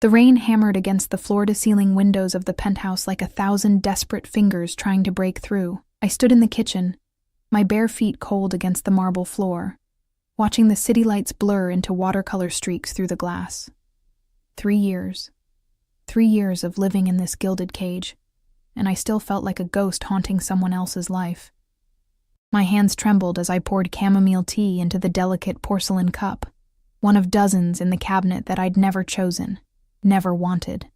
The rain hammered against the floor-to-ceiling windows of the penthouse like 1,000 desperate fingers trying to break through. I stood in the kitchen, my bare feet cold against the marble floor, watching the city lights blur into watercolor streaks through the glass. 3 years. 3 years of living in this gilded cage, and I still felt like a ghost haunting someone else's life. My hands trembled as I poured chamomile tea into the delicate porcelain cup, one of dozens in the cabinet that I'd never chosen, never wanted.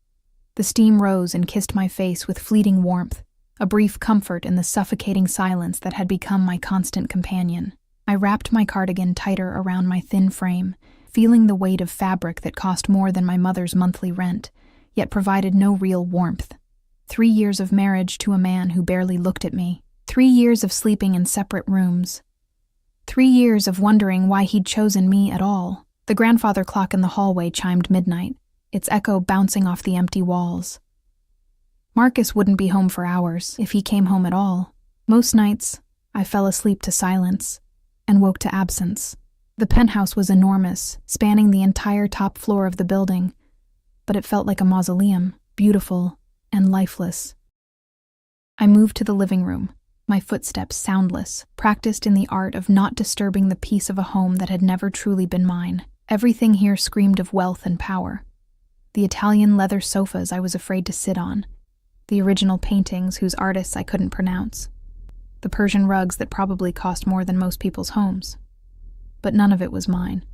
The steam rose and kissed my face with fleeting warmth, a brief comfort in the suffocating silence that had become my constant companion. I wrapped my cardigan tighter around my thin frame, feeling the weight of fabric that cost more than my mother's monthly rent, yet provided no real warmth. 3 years of marriage to a man who barely looked at me. 3 years of sleeping in separate rooms. 3 years of wondering why he'd chosen me at all. The grandfather clock in the hallway chimed midnight, its echo bouncing off the empty walls. Marcus wouldn't be home for hours, if he came home at all. Most nights, I fell asleep to silence and woke to absence. The penthouse was enormous, spanning the entire top floor of the building, but it felt like a mausoleum, beautiful and lifeless. I moved to the living room, my footsteps soundless, practiced in the art of not disturbing the peace of a home that had never truly been mine. Everything here screamed of wealth and power. The Italian leather sofas I was afraid to sit on, the original paintings whose artists I couldn't pronounce, the Persian rugs that probably cost more than most people's homes. But none of it was mine.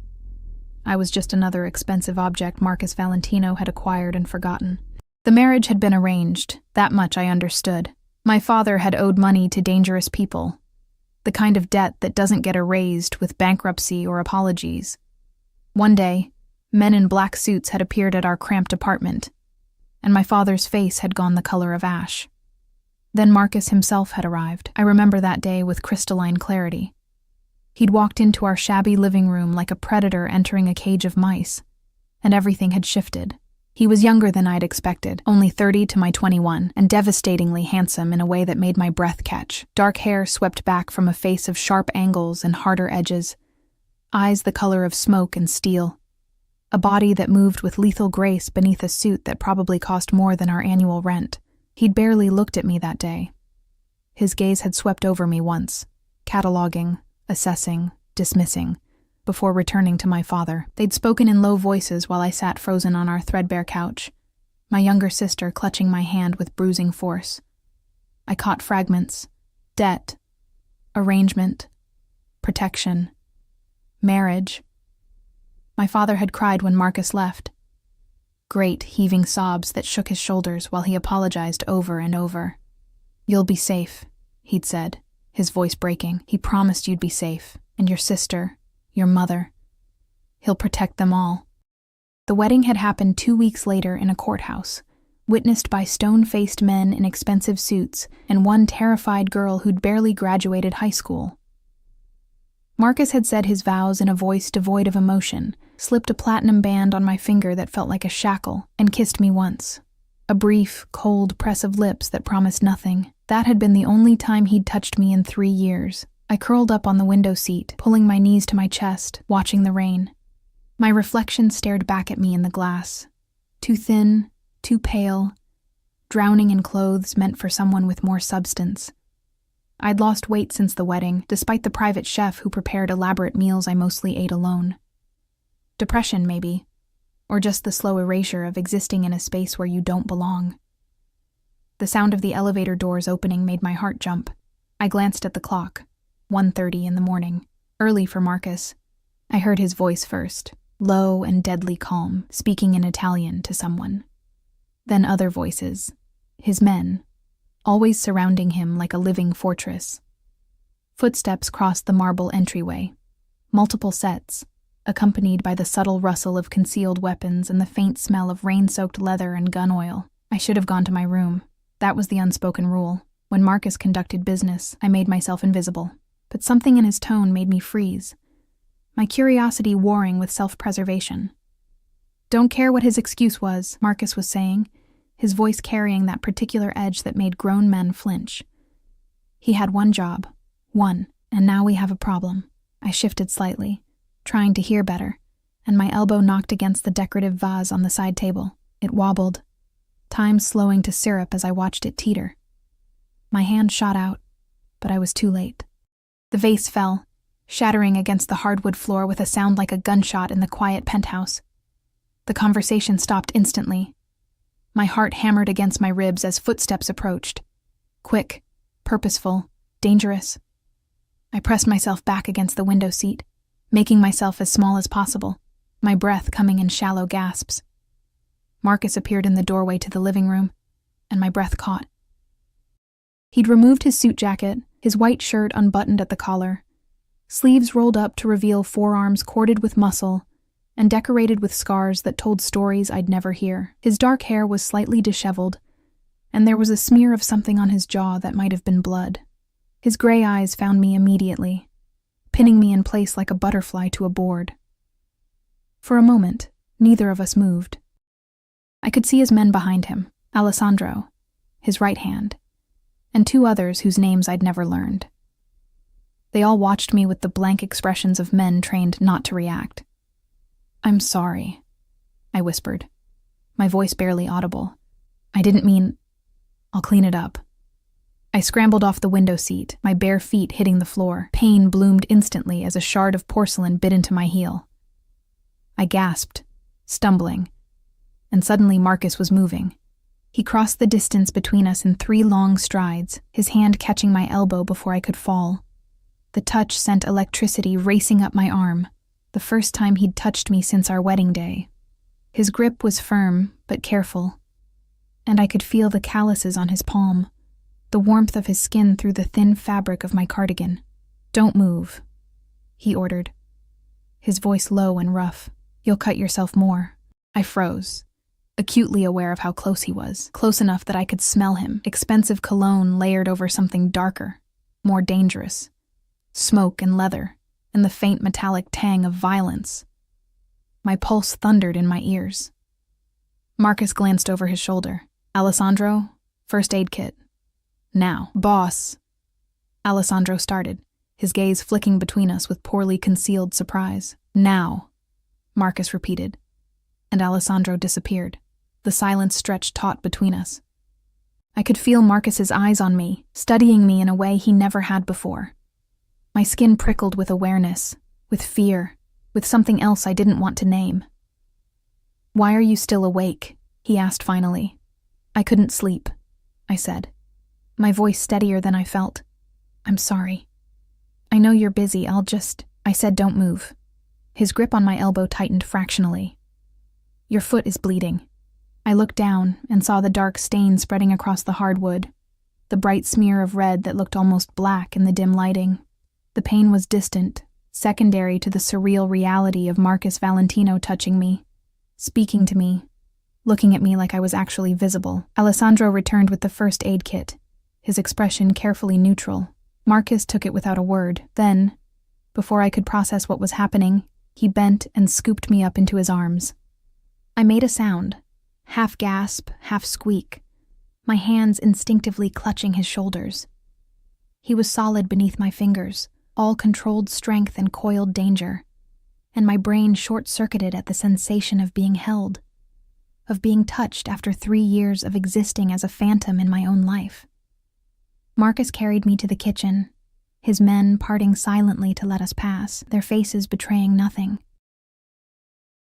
I was just another expensive object Marcus Valentino had acquired and forgotten. The marriage had been arranged, that much I understood. My father had owed money to dangerous people, the kind of debt that doesn't get erased with bankruptcy or apologies. One day, men in black suits had appeared at our cramped apartment, and my father's face had gone the color of ash. Then Marcus himself had arrived. I remember that day with crystalline clarity. He'd walked into our shabby living room like a predator entering a cage of mice, and everything had shifted. He was younger than I'd expected, only 30 to my 21, and devastatingly handsome in a way that made my breath catch. Dark hair swept back from a face of sharp angles and harder edges, eyes the color of smoke and steel, a body that moved with lethal grace beneath a suit that probably cost more than our annual rent. He'd barely looked at me that day. His gaze had swept over me once, cataloging, assessing, dismissing, before returning to my father. They'd spoken in low voices while I sat frozen on our threadbare couch, my younger sister clutching my hand with bruising force. I caught fragments: debt, arrangement, protection, marriage. My father had cried when Marcus left. Great, heaving sobs that shook his shoulders while he apologized over and over. "You'll be safe," he'd said, his voice breaking. "He promised you'd be safe, and your sister, your mother. He'll protect them all." The wedding had happened 2 weeks later in a courthouse, witnessed by stone-faced men in expensive suits and one terrified girl who'd barely graduated high school. Marcus had said his vows in a voice devoid of emotion, slipped a platinum band on my finger that felt like a shackle, and kissed me once. A brief, cold press of lips that promised nothing. That had been the only time he'd touched me in 3 years. I curled up on the window seat, pulling my knees to my chest, watching the rain. My reflection stared back at me in the glass. Too thin, too pale, drowning in clothes meant for someone with more substance. I'd lost weight since the wedding, despite the private chef who prepared elaborate meals I mostly ate alone. Depression, maybe, or just the slow erasure of existing in a space where you don't belong. The sound of the elevator doors opening made my heart jump. I glanced at the clock. 1:30 in the morning, early for Marcus. I heard his voice first, low and deadly calm, speaking in Italian to someone. Then other voices, his men, always surrounding him like a living fortress. Footsteps crossed the marble entryway, multiple sets, accompanied by the subtle rustle of concealed weapons and the faint smell of rain-soaked leather and gun oil. I should have gone to my room. That was the unspoken rule. When Marcus conducted business, I made myself invisible. But something in his tone made me freeze, my curiosity warring with self-preservation. "Don't care what his excuse was," Marcus was saying, his voice carrying that particular edge that made grown men flinch. "He had one job. One. And now we have a problem." I shifted slightly, trying to hear better, and my elbow knocked against the decorative vase on the side table. It wobbled, time slowing to syrup as I watched it teeter. My hand shot out, but I was too late. The vase fell, shattering against the hardwood floor with a sound like a gunshot in the quiet penthouse. The conversation stopped instantly. My heart hammered against my ribs as footsteps approached. Quick, purposeful, dangerous. I pressed myself back against the window seat, making myself as small as possible, my breath coming in shallow gasps. Marcus appeared in the doorway to the living room, and my breath caught. He'd removed his suit jacket, his white shirt unbuttoned at the collar, sleeves rolled up to reveal forearms corded with muscle and decorated with scars that told stories I'd never hear. His dark hair was slightly disheveled, and there was a smear of something on his jaw that might have been blood. His gray eyes found me immediately, pinning me in place like a butterfly to a board. For a moment, neither of us moved. I could see his men behind him, Alessandro, his right hand, and two others whose names I'd never learned. They all watched me with the blank expressions of men trained not to react. "I'm sorry," I whispered, my voice barely audible. "I didn't mean... I'll clean it up." I scrambled off the window seat, my bare feet hitting the floor. Pain bloomed instantly as a shard of porcelain bit into my heel. I gasped, stumbling, and suddenly Marcus was moving. He crossed the distance between us in 3 long strides, his hand catching my elbow before I could fall. The touch sent electricity racing up my arm, the first time he'd touched me since our wedding day. His grip was firm, but careful, and I could feel the calluses on his palm, the warmth of his skin through the thin fabric of my cardigan. "Don't move," he ordered, his voice low and rough. "You'll cut yourself more." I froze, acutely aware of how close he was, close enough that I could smell him, expensive cologne layered over something darker, more dangerous, smoke and leather, and the faint metallic tang of violence. My pulse thundered in my ears. Marcus glanced over his shoulder. "Alessandro, first aid kit. Now." "Boss," Alessandro started, his gaze flicking between us with poorly concealed surprise. "Now," Marcus repeated, and Alessandro disappeared. The silence stretched taut between us. I could feel Marcus's eyes on me, studying me in a way he never had before. My skin prickled with awareness, with fear, with something else I didn't want to name. "Why are you still awake?" he asked finally. "I couldn't sleep," I said, my voice steadier than I felt. "I'm sorry. I know you're busy, I said don't move." His grip on my elbow tightened fractionally. "Your foot is bleeding." I looked down and saw the dark stain spreading across the hardwood, the bright smear of red that looked almost black in the dim lighting. The pain was distant, secondary to the surreal reality of Marcus Valentino touching me, speaking to me, looking at me like I was actually visible. Alessandro returned with the first aid kit, his expression carefully neutral. Marcus took it without a word. Then, before I could process what was happening, he bent and scooped me up into his arms. I made a sound, half gasp, half squeak, my hands instinctively clutching his shoulders. He was solid beneath my fingers, all controlled strength and coiled danger, and my brain short-circuited at the sensation of being held, of being touched after 3 years of existing as a phantom in my own life. Marcus carried me to the kitchen, his men parting silently to let us pass, their faces betraying nothing.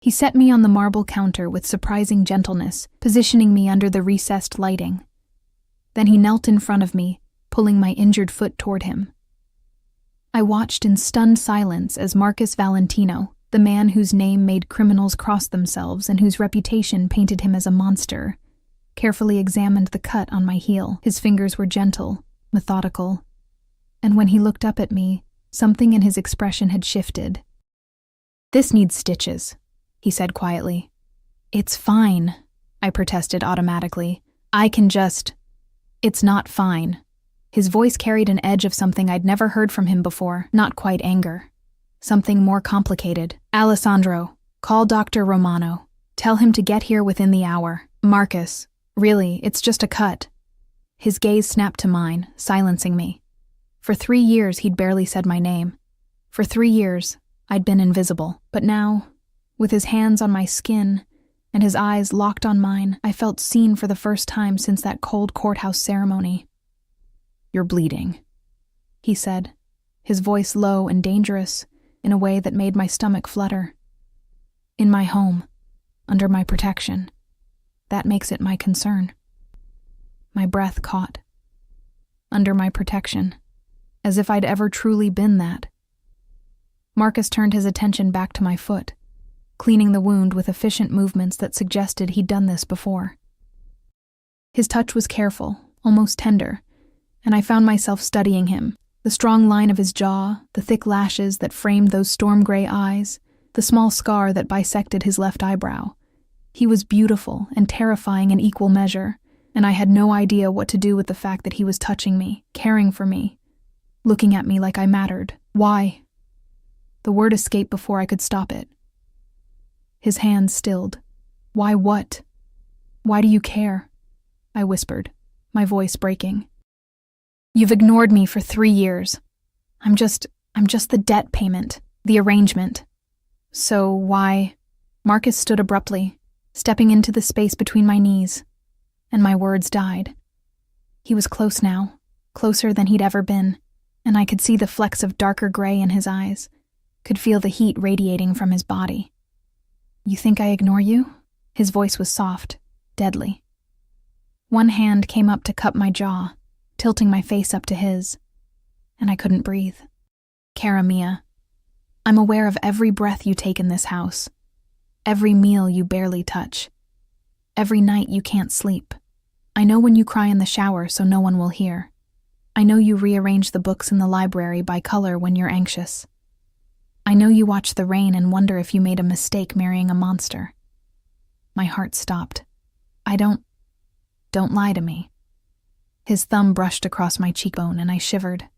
He set me on the marble counter with surprising gentleness, positioning me under the recessed lighting. Then he knelt in front of me, pulling my injured foot toward him. I watched in stunned silence as Marcus Valentino, the man whose name made criminals cross themselves and whose reputation painted him as a monster, carefully examined the cut on my heel. His fingers were gentle, methodical, and when he looked up at me, something in his expression had shifted. "This needs stitches," he said quietly. "It's fine," I protested automatically. "I can just..." "It's not fine." His voice carried an edge of something I'd never heard from him before, not quite anger. Something more complicated. "Alessandro, call Dr. Romano. Tell him to get here within the hour." "Marcus, really, it's just a cut." His gaze snapped to mine, silencing me. For 3 years he'd barely said my name. For 3 years, I'd been invisible. But now, with his hands on my skin, and his eyes locked on mine, I felt seen for the first time since that cold courthouse ceremony. "You're bleeding," he said, his voice low and dangerous in a way that made my stomach flutter. "In my home, under my protection. That makes it my concern." My breath caught. Under my protection, as if I'd ever truly been that. Marcus turned his attention back to my foot, cleaning the wound with efficient movements that suggested he'd done this before. His touch was careful, almost tender, and I found myself studying him, the strong line of his jaw, the thick lashes that framed those storm-gray eyes, the small scar that bisected his left eyebrow. He was beautiful and terrifying in equal measure, and I had no idea what to do with the fact that he was touching me, caring for me, looking at me like I mattered. Why? The word escaped before I could stop it. His hands stilled. "Why what? Why do you care?" I whispered, my voice breaking. "You've ignored me for 3 years. I'm just the debt payment, the arrangement. So why?" Marcus stood abruptly, stepping into the space between my knees, and my words died. He was close now, closer than he'd ever been, and I could see the flecks of darker gray in his eyes, could feel the heat radiating from his body. "You think I ignore you?" His voice was soft, deadly. One hand came up to cup my jaw, tilting my face up to his, and I couldn't breathe. "Cara Mia, I'm aware of every breath you take in this house, every meal you barely touch, every night you can't sleep. I know when you cry in the shower so no one will hear. I know you rearrange the books in the library by color when you're anxious. I know you watch the rain and wonder if you made a mistake marrying a monster." My heart stopped. Don't lie to me." His thumb brushed across my cheekbone and I shivered.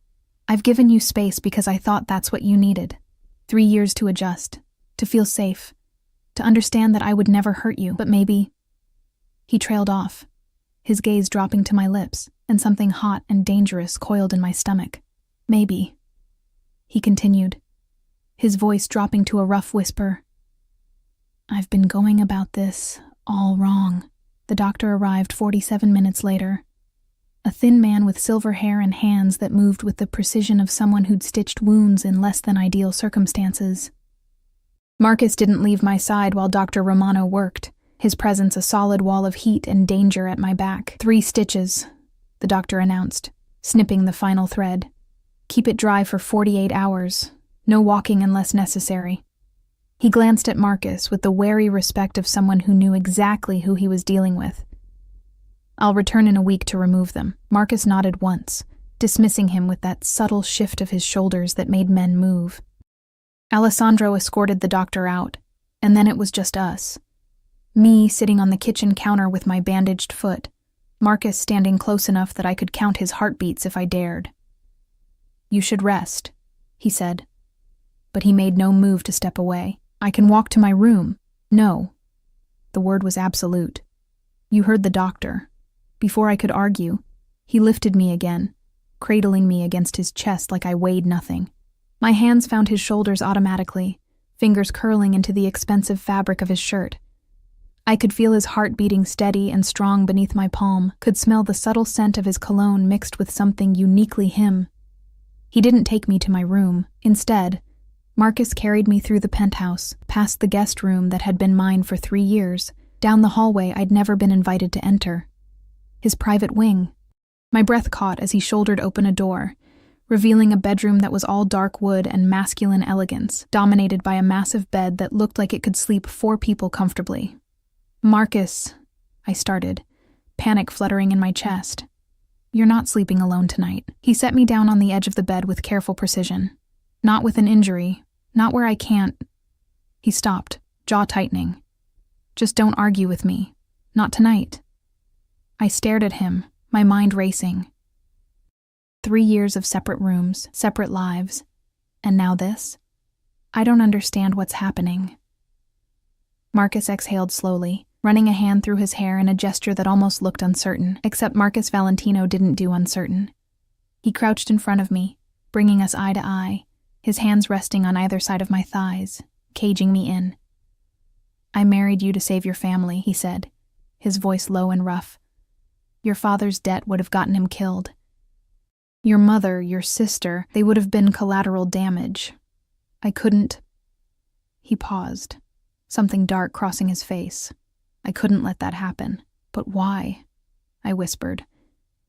"I've given you space because I thought that's what you needed. 3 years to adjust, to feel safe, to understand that I would never hurt you, but maybe—" He trailed off, his gaze dropping to my lips, and something hot and dangerous coiled in my stomach. "Maybe," he continued, his voice dropping to a rough whisper. "I've been going about this all wrong." The doctor arrived 47 minutes later. A thin man with silver hair and hands that moved with the precision of someone who'd stitched wounds in less than ideal circumstances. Marcus didn't leave my side while Dr. Romano worked, his presence a solid wall of heat and danger at my back. 3 stitches, the doctor announced, snipping the final thread. "Keep it dry for 48 hours. No walking unless necessary." He glanced at Marcus with the wary respect of someone who knew exactly who he was dealing with. "I'll return in a week to remove them." Marcus nodded once, dismissing him with that subtle shift of his shoulders that made men move. Alessandro escorted the doctor out, and then it was just us. Me sitting on the kitchen counter with my bandaged foot, Marcus standing close enough that I could count his heartbeats if I dared. "You should rest," he said. But he made no move to step away. "I can walk to my room." "No." The word was absolute. "You heard the doctor." Before I could argue, he lifted me again, cradling me against his chest like I weighed nothing. My hands found his shoulders automatically, fingers curling into the expensive fabric of his shirt. I could feel his heart beating steady and strong beneath my palm, could smell the subtle scent of his cologne mixed with something uniquely him. He didn't take me to my room. Instead, Marcus carried me through the penthouse, past the guest room that had been mine for 3 years, down the hallway I'd never been invited to enter. His private wing. My breath caught as he shouldered open a door, revealing a bedroom that was all dark wood and masculine elegance, dominated by a massive bed that looked like it could sleep 4 people comfortably. "Marcus," I started, panic fluttering in my chest. "You're not sleeping alone tonight." He set me down on the edge of the bed with careful precision. "Not with an injury, not where I can't—" He stopped, jaw tightening. "Just don't argue with me. Not tonight." I stared at him, my mind racing. 3 years of separate rooms, separate lives, and now this? I don't understand what's happening. Marcus exhaled slowly, running a hand through his hair in a gesture that almost looked uncertain, except Marcus Valentino didn't do uncertain. He crouched in front of me, bringing us eye to eye, his hands resting on either side of my thighs, caging me in. I married you to save your family, he said, his voice low and rough. Your father's debt would have gotten him killed. Your mother, your sister, they would have been collateral damage. I couldn't. He paused, something dark crossing his face. I couldn't let that happen. But why? I whispered.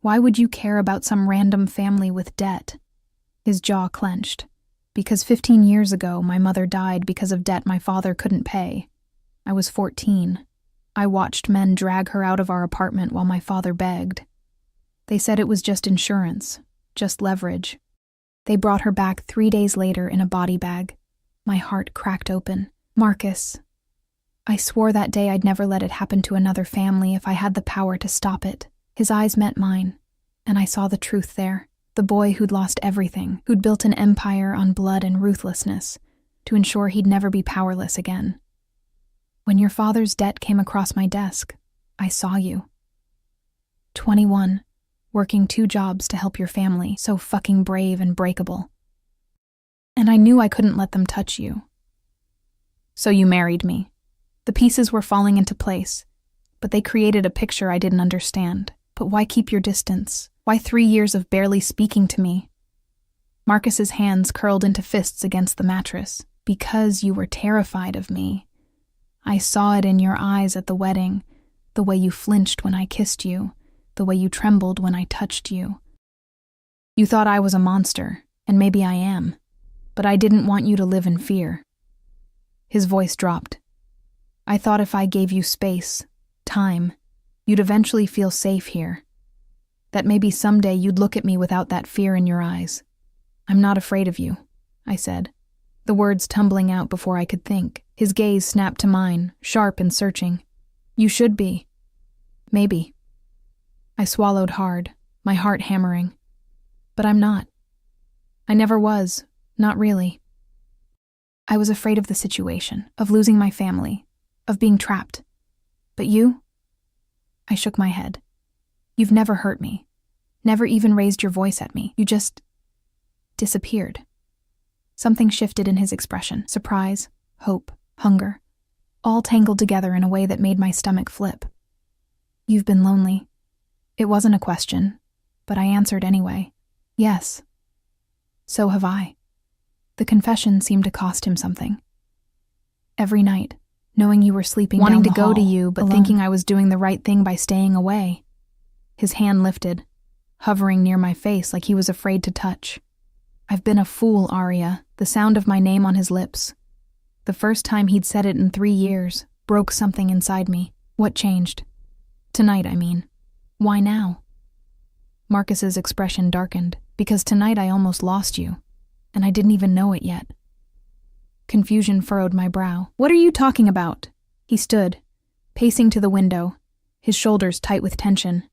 Why would you care about some random family with debt? His jaw clenched. Because 15 years ago, my mother died because of debt my father couldn't pay. I was 14. I watched men drag her out of our apartment while my father begged. They said it was just insurance, just leverage. They brought her back 3 days later in a body bag. My heart cracked open. Marcus. I swore that day I'd never let it happen to another family if I had the power to stop it. His eyes met mine, and I saw the truth there. The boy who'd lost everything, who'd built an empire on blood and ruthlessness, to ensure he'd never be powerless again. When your father's debt came across my desk, I saw you. 21, working 2 jobs to help your family, so fucking brave and breakable. And I knew I couldn't let them touch you. So you married me. The pieces were falling into place, but they created a picture I didn't understand. But why keep your distance? Why 3 years of barely speaking to me? Marcus's hands curled into fists against the mattress. Because you were terrified of me. I saw it in your eyes at the wedding, the way you flinched when I kissed you, the way you trembled when I touched you. You thought I was a monster, and maybe I am, but I didn't want you to live in fear. His voice dropped. I thought if I gave you space, time, you'd eventually feel safe here. That maybe someday you'd look at me without that fear in your eyes. I'm not afraid of you, I said, the words tumbling out before I could think. His gaze snapped to mine, sharp and searching. You should be. Maybe. I swallowed hard, my heart hammering. But I'm not. I never was, not really. I was afraid of the situation, of losing my family, of being trapped. But you? I shook my head. You've never hurt me, never even raised your voice at me. You just disappeared. Something shifted in his expression, surprise, hope, hunger, all tangled together in a way that made my stomach flip. You've been lonely. It wasn't a question, but I answered anyway. Yes. So have I. The confession seemed to cost him something. Every night, knowing you were sleeping Wanting down to the go hall, to you, but alone. thinking I was doing the right thing by staying away. His hand lifted, hovering near my face like he was afraid to touch. I've been a fool, Arya, the sound of my name on his lips. The first time he'd said it in 3 years broke something inside me. What changed? Tonight, I mean. Why now? Marcus's expression darkened, because tonight I almost lost you, and I didn't even know it yet. Confusion furrowed my brow. What are you talking about? He stood, pacing to the window, his shoulders tight with tension.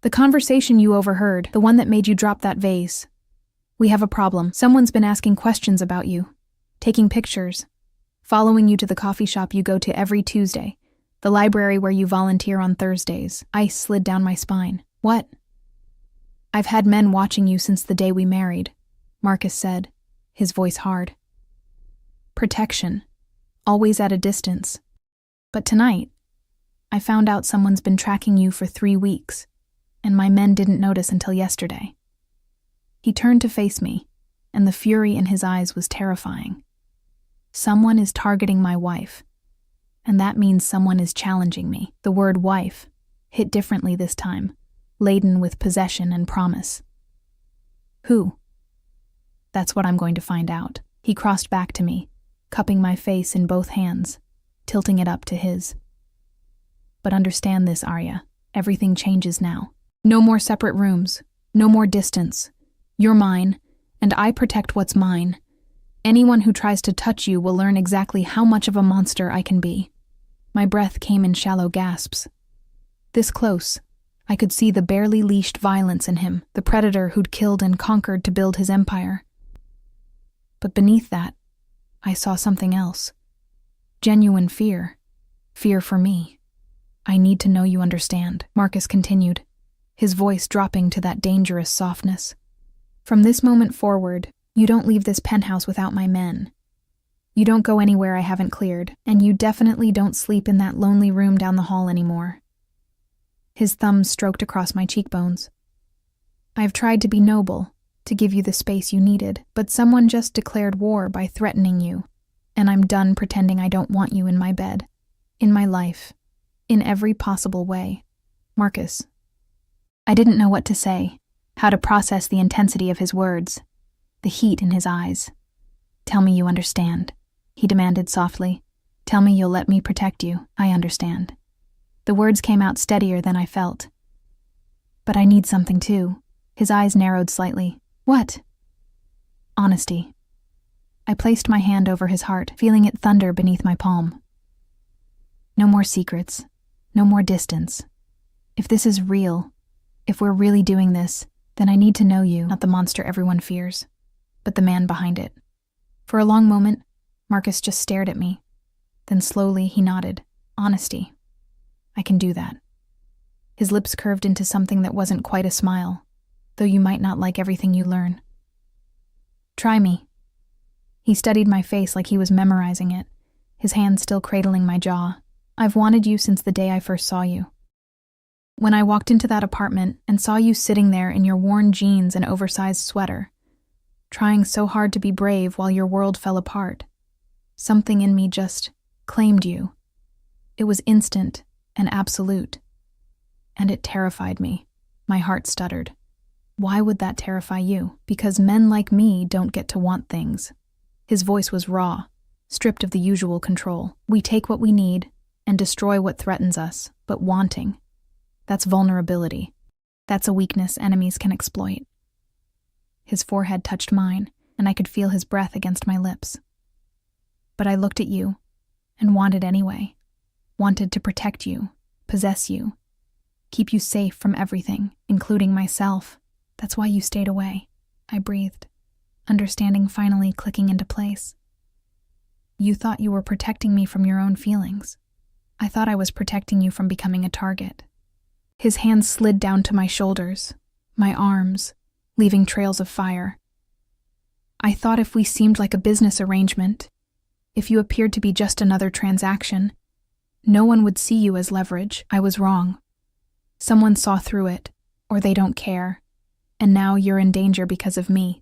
The conversation you overheard, the one that made you drop that vase. We have a problem. Someone's been asking questions about you, taking pictures, following you to the coffee shop you go to every Tuesday, the library where you volunteer on Thursdays. Ice slid down my spine. What? I've had men watching you since the day we married, Marcus said, his voice hard. Protection, always at a distance. But tonight, I found out someone's been tracking you for 3 weeks, and my men didn't notice until yesterday. He turned to face me, and the fury in his eyes was terrifying. Someone is targeting my wife, and that means someone is challenging me. The word wife hit differently this time, laden with possession and promise. Who? That's what I'm going to find out. He crossed back to me, cupping my face in both hands, tilting it up to his. But understand this, Arya. Everything changes now. No more separate rooms. No more distance. You're mine, and I protect what's mine. Anyone who tries to touch you will learn exactly how much of a monster I can be. My breath came in shallow gasps. This close, I could see the barely leashed violence in him, the predator who'd killed and conquered to build his empire. But beneath that, I saw something else. Genuine fear. Fear for me. I need to know you understand, Marcus continued, his voice dropping to that dangerous softness. From this moment forward, you don't leave this penthouse without my men. You don't go anywhere I haven't cleared, and you definitely don't sleep in that lonely room down the hall anymore. His thumbs stroked across my cheekbones. I've tried to be noble, to give you the space you needed, but someone just declared war by threatening you, and I'm done pretending I don't want you in my bed, in my life, in every possible way. Marcus. I didn't know what to say, how to process the intensity of his words, the heat in his eyes. Tell me you understand, he demanded softly. Tell me you'll let me protect you. I understand. The words came out steadier than I felt. But I need something too. His eyes narrowed slightly. What? Honesty. I placed my hand over his heart, feeling it thunder beneath my palm. No more secrets. No more distance. If this is real, if we're really doing this, then I need to know you, not the monster everyone fears, but the man behind it. For a long moment, Marcus just stared at me. Then slowly he nodded. Honesty. I can do that. His lips curved into something that wasn't quite a smile, though you might not like everything you learn. Try me. He studied my face like he was memorizing it, his hand still cradling my jaw. I've wanted you since the day I first saw you. When I walked into that apartment and saw you sitting there in your worn jeans and oversized sweater, trying so hard to be brave while your world fell apart, something in me just claimed you. It was instant and absolute, and it terrified me. My heart stuttered. Why would that terrify you? Because men like me don't get to want things. His voice was raw, stripped of the usual control. We take what we need and destroy what threatens us, but wanting, that's vulnerability. That's a weakness enemies can exploit. His forehead touched mine, and I could feel his breath against my lips. But I looked at you and wanted anyway. Wanted to protect you, possess you, keep you safe from everything, including myself. That's why you stayed away. I breathed, understanding finally clicking into place. You thought you were protecting me from your own feelings. I thought I was protecting you from becoming a target. His hands slid down to my shoulders, my arms, leaving trails of fire. I thought if we seemed like a business arrangement, if you appeared to be just another transaction, no one would see you as leverage. I was wrong. Someone saw through it, or they don't care, and now you're in danger because of me.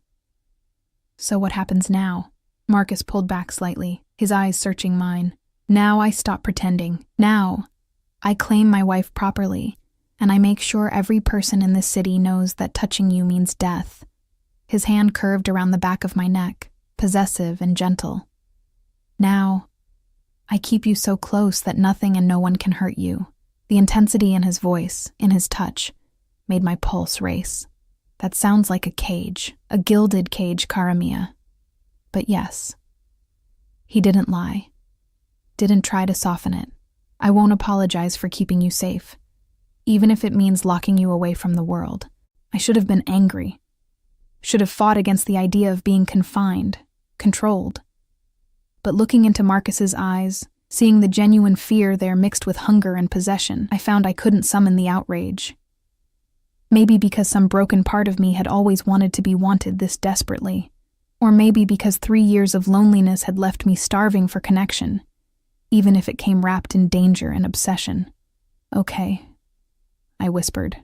So what happens now? Marcus pulled back slightly, his eyes searching mine. Now I stop pretending. Now I claim my wife properly, and I make sure every person in this city knows that touching you means death. His hand curved around the back of my neck, possessive and gentle. Now I keep you so close that nothing and no one can hurt you. The intensity in his voice, in his touch, made my pulse race. That sounds like a cage, a gilded cage, Karamia. But yes, he didn't lie. Didn't try to soften it. I won't apologize for keeping you safe, even if it means locking you away from the world. I should have been angry. Should have fought against the idea of being confined, controlled. But looking into Marcus's eyes, seeing the genuine fear there mixed with hunger and possession, I found I couldn't summon the outrage. Maybe because some broken part of me had always wanted to be wanted this desperately. Or maybe because 3 years of loneliness had left me starving for connection, even if it came wrapped in danger and obsession. Okay, I whispered.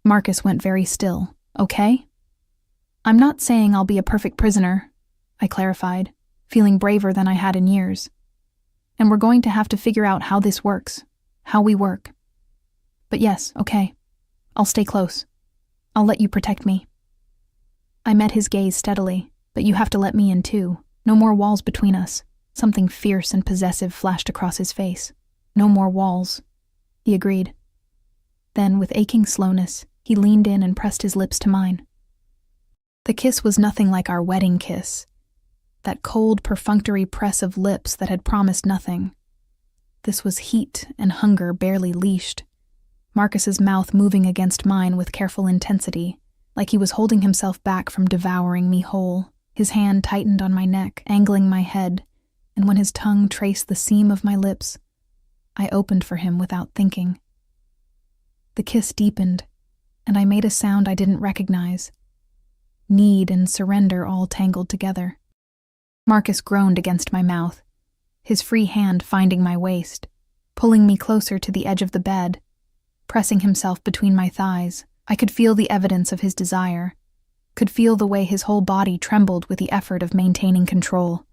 Marcus went very still. Okay? I'm not saying I'll be a perfect prisoner, I clarified, feeling braver than I had in years. And we're going to have to figure out how this works, how we work. But yes, okay. I'll stay close. I'll let you protect me. I met his gaze steadily, but you have to let me in too. No more walls between us. Something fierce and possessive flashed across his face. No more walls. He agreed. Then, with aching slowness, he leaned in and pressed his lips to mine. The kiss was nothing like our wedding kiss. That cold, perfunctory press of lips that had promised nothing. This was heat and hunger barely leashed. Marcus's mouth moving against mine with careful intensity, like he was holding himself back from devouring me whole. His hand tightened on my neck, angling my head, and when his tongue traced the seam of my lips, I opened for him without thinking. The kiss deepened, and I made a sound I didn't recognize. Need and surrender all tangled together. Marcus groaned against my mouth, his free hand finding my waist, pulling me closer to the edge of the bed, pressing himself between my thighs. I could feel the evidence of his desire, could feel the way his whole body trembled with the effort of maintaining control.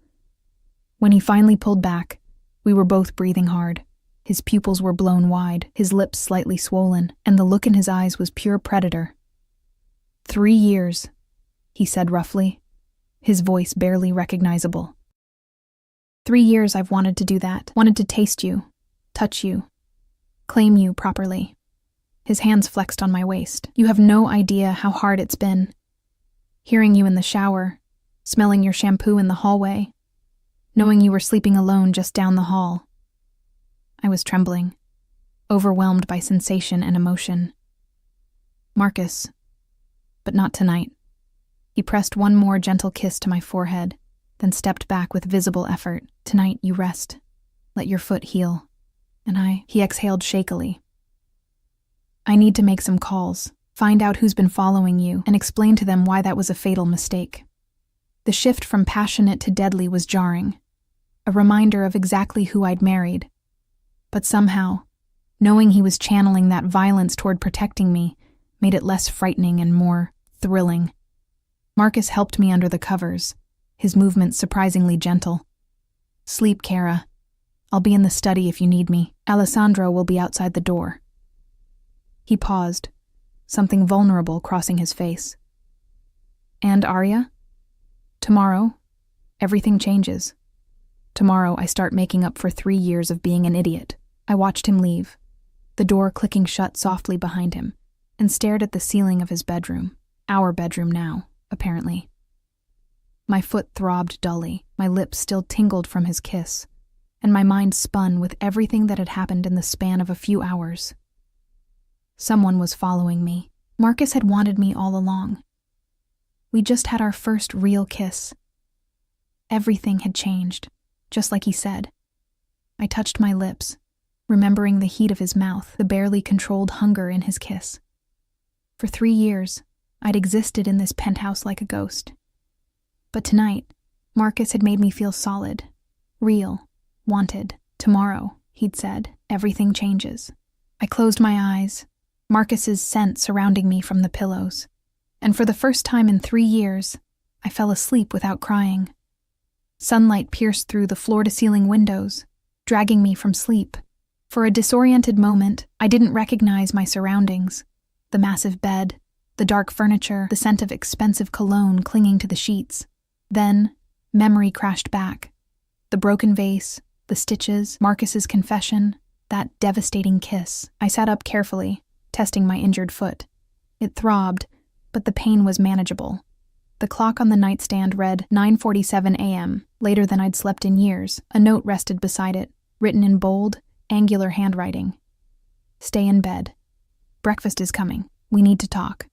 When he finally pulled back, we were both breathing hard. His pupils were blown wide, his lips slightly swollen, and the look in his eyes was pure predator. 3 years, he said roughly, his voice barely recognizable. 3 years I've wanted to do that, wanted to taste you, touch you, claim you properly. His hands flexed on my waist. You have no idea how hard it's been. Hearing you in the shower, smelling your shampoo in the hallway, knowing you were sleeping alone just down the hall. I was trembling, overwhelmed by sensation and emotion. Marcus, but not tonight. He pressed one more gentle kiss to my forehead, then stepped back with visible effort. Tonight you rest. Let your foot heal. And he exhaled shakily. I need to make some calls, find out who's been following you, and explain to them why that was a fatal mistake. The shift from passionate to deadly was jarring, a reminder of exactly who I'd married. But somehow, knowing he was channeling that violence toward protecting me made it less frightening and more thrilling. Marcus helped me under the covers, his movements surprisingly gentle. Sleep, Kara. I'll be in the study if you need me. Alessandro will be outside the door. He paused, something vulnerable crossing his face. And Arya? Tomorrow, everything changes. Tomorrow I start making up for 3 years of being an idiot. I watched him leave, the door clicking shut softly behind him, and stared at the ceiling of his bedroom. Our bedroom now, apparently. My foot throbbed dully, my lips still tingled from his kiss, and my mind spun with everything that had happened in the span of a few hours. Someone was following me. Marcus had wanted me all along. We just had our first real kiss. Everything had changed, just like he said. I touched my lips, remembering the heat of his mouth, the barely controlled hunger in his kiss. For 3 years, I'd existed in this penthouse like a ghost. But tonight, Marcus had made me feel solid, real, wanted. Tomorrow, he'd said, everything changes. I closed my eyes, Marcus's scent surrounding me from the pillows, and for the first time in 3 years, I fell asleep without crying. Sunlight pierced through the floor-to-ceiling windows, dragging me from sleep. For a disoriented moment, I didn't recognize my surroundings. The massive bed, the dark furniture, the scent of expensive cologne clinging to the sheets. Then, memory crashed back. The broken vase, the stitches, Marcus's confession, that devastating kiss. I sat up carefully, testing my injured foot. It throbbed, but the pain was manageable. The clock on the nightstand read 9:47 a.m., later than I'd slept in years. A note rested beside it, written in bold, angular handwriting. Stay in bed. Breakfast is coming. We need to talk.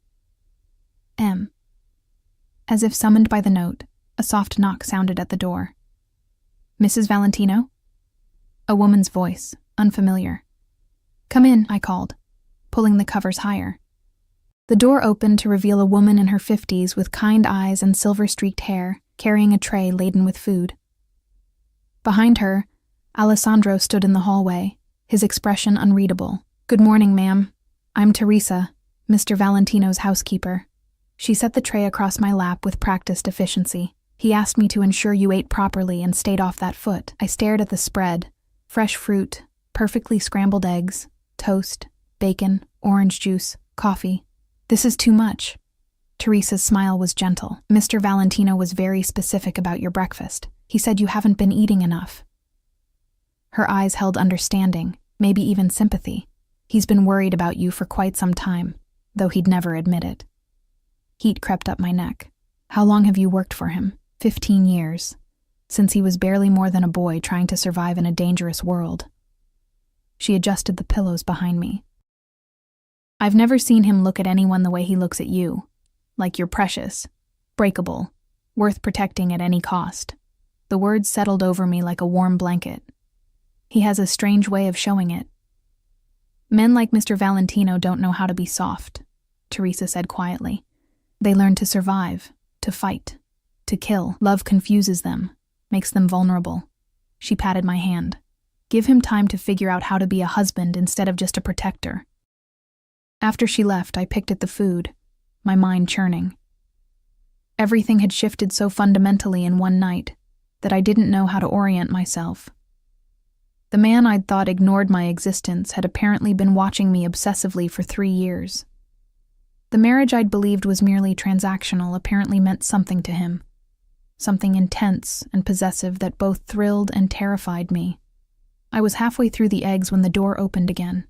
M. As if summoned by the note, a soft knock sounded at the door. Mrs. Valentino? A woman's voice, unfamiliar. Come in, I called, pulling the covers higher. The door opened to reveal a woman in her 50s with kind eyes and silver-streaked hair, carrying a tray laden with food. Behind her, Alessandro stood in the hallway, his expression unreadable. Good morning, ma'am. I'm Teresa, Mr. Valentino's housekeeper. She set the tray across my lap with practiced efficiency. He asked me to ensure you ate properly and stayed off that foot. I stared at the spread. Fresh fruit, perfectly scrambled eggs, toast, bacon, orange juice, coffee. This is too much. Teresa's smile was gentle. Mr. Valentino was very specific about your breakfast. He said you haven't been eating enough. Her eyes held understanding, maybe even sympathy. He's been worried about you for quite some time, though he'd never admit it. Heat crept up my neck. How long have you worked for him? 15 years. Since he was barely more than a boy trying to survive in a dangerous world. She adjusted the pillows behind me. I've never seen him look at anyone the way he looks at you. Like you're precious, breakable, worth protecting at any cost. The words settled over me like a warm blanket. He has a strange way of showing it. Men like Mr. Valentino don't know how to be soft, Teresa said quietly. They learn to survive, to fight, to kill. Love confuses them, makes them vulnerable. She patted my hand. Give him time to figure out how to be a husband instead of just a protector. After she left, I picked at the food, my mind churning. Everything had shifted so fundamentally in one night that I didn't know how to orient myself. The man I'd thought ignored my existence had apparently been watching me obsessively for 3 years. The marriage I'd believed was merely transactional apparently meant something to him, something intense and possessive that both thrilled and terrified me. I was halfway through the eggs when the door opened again.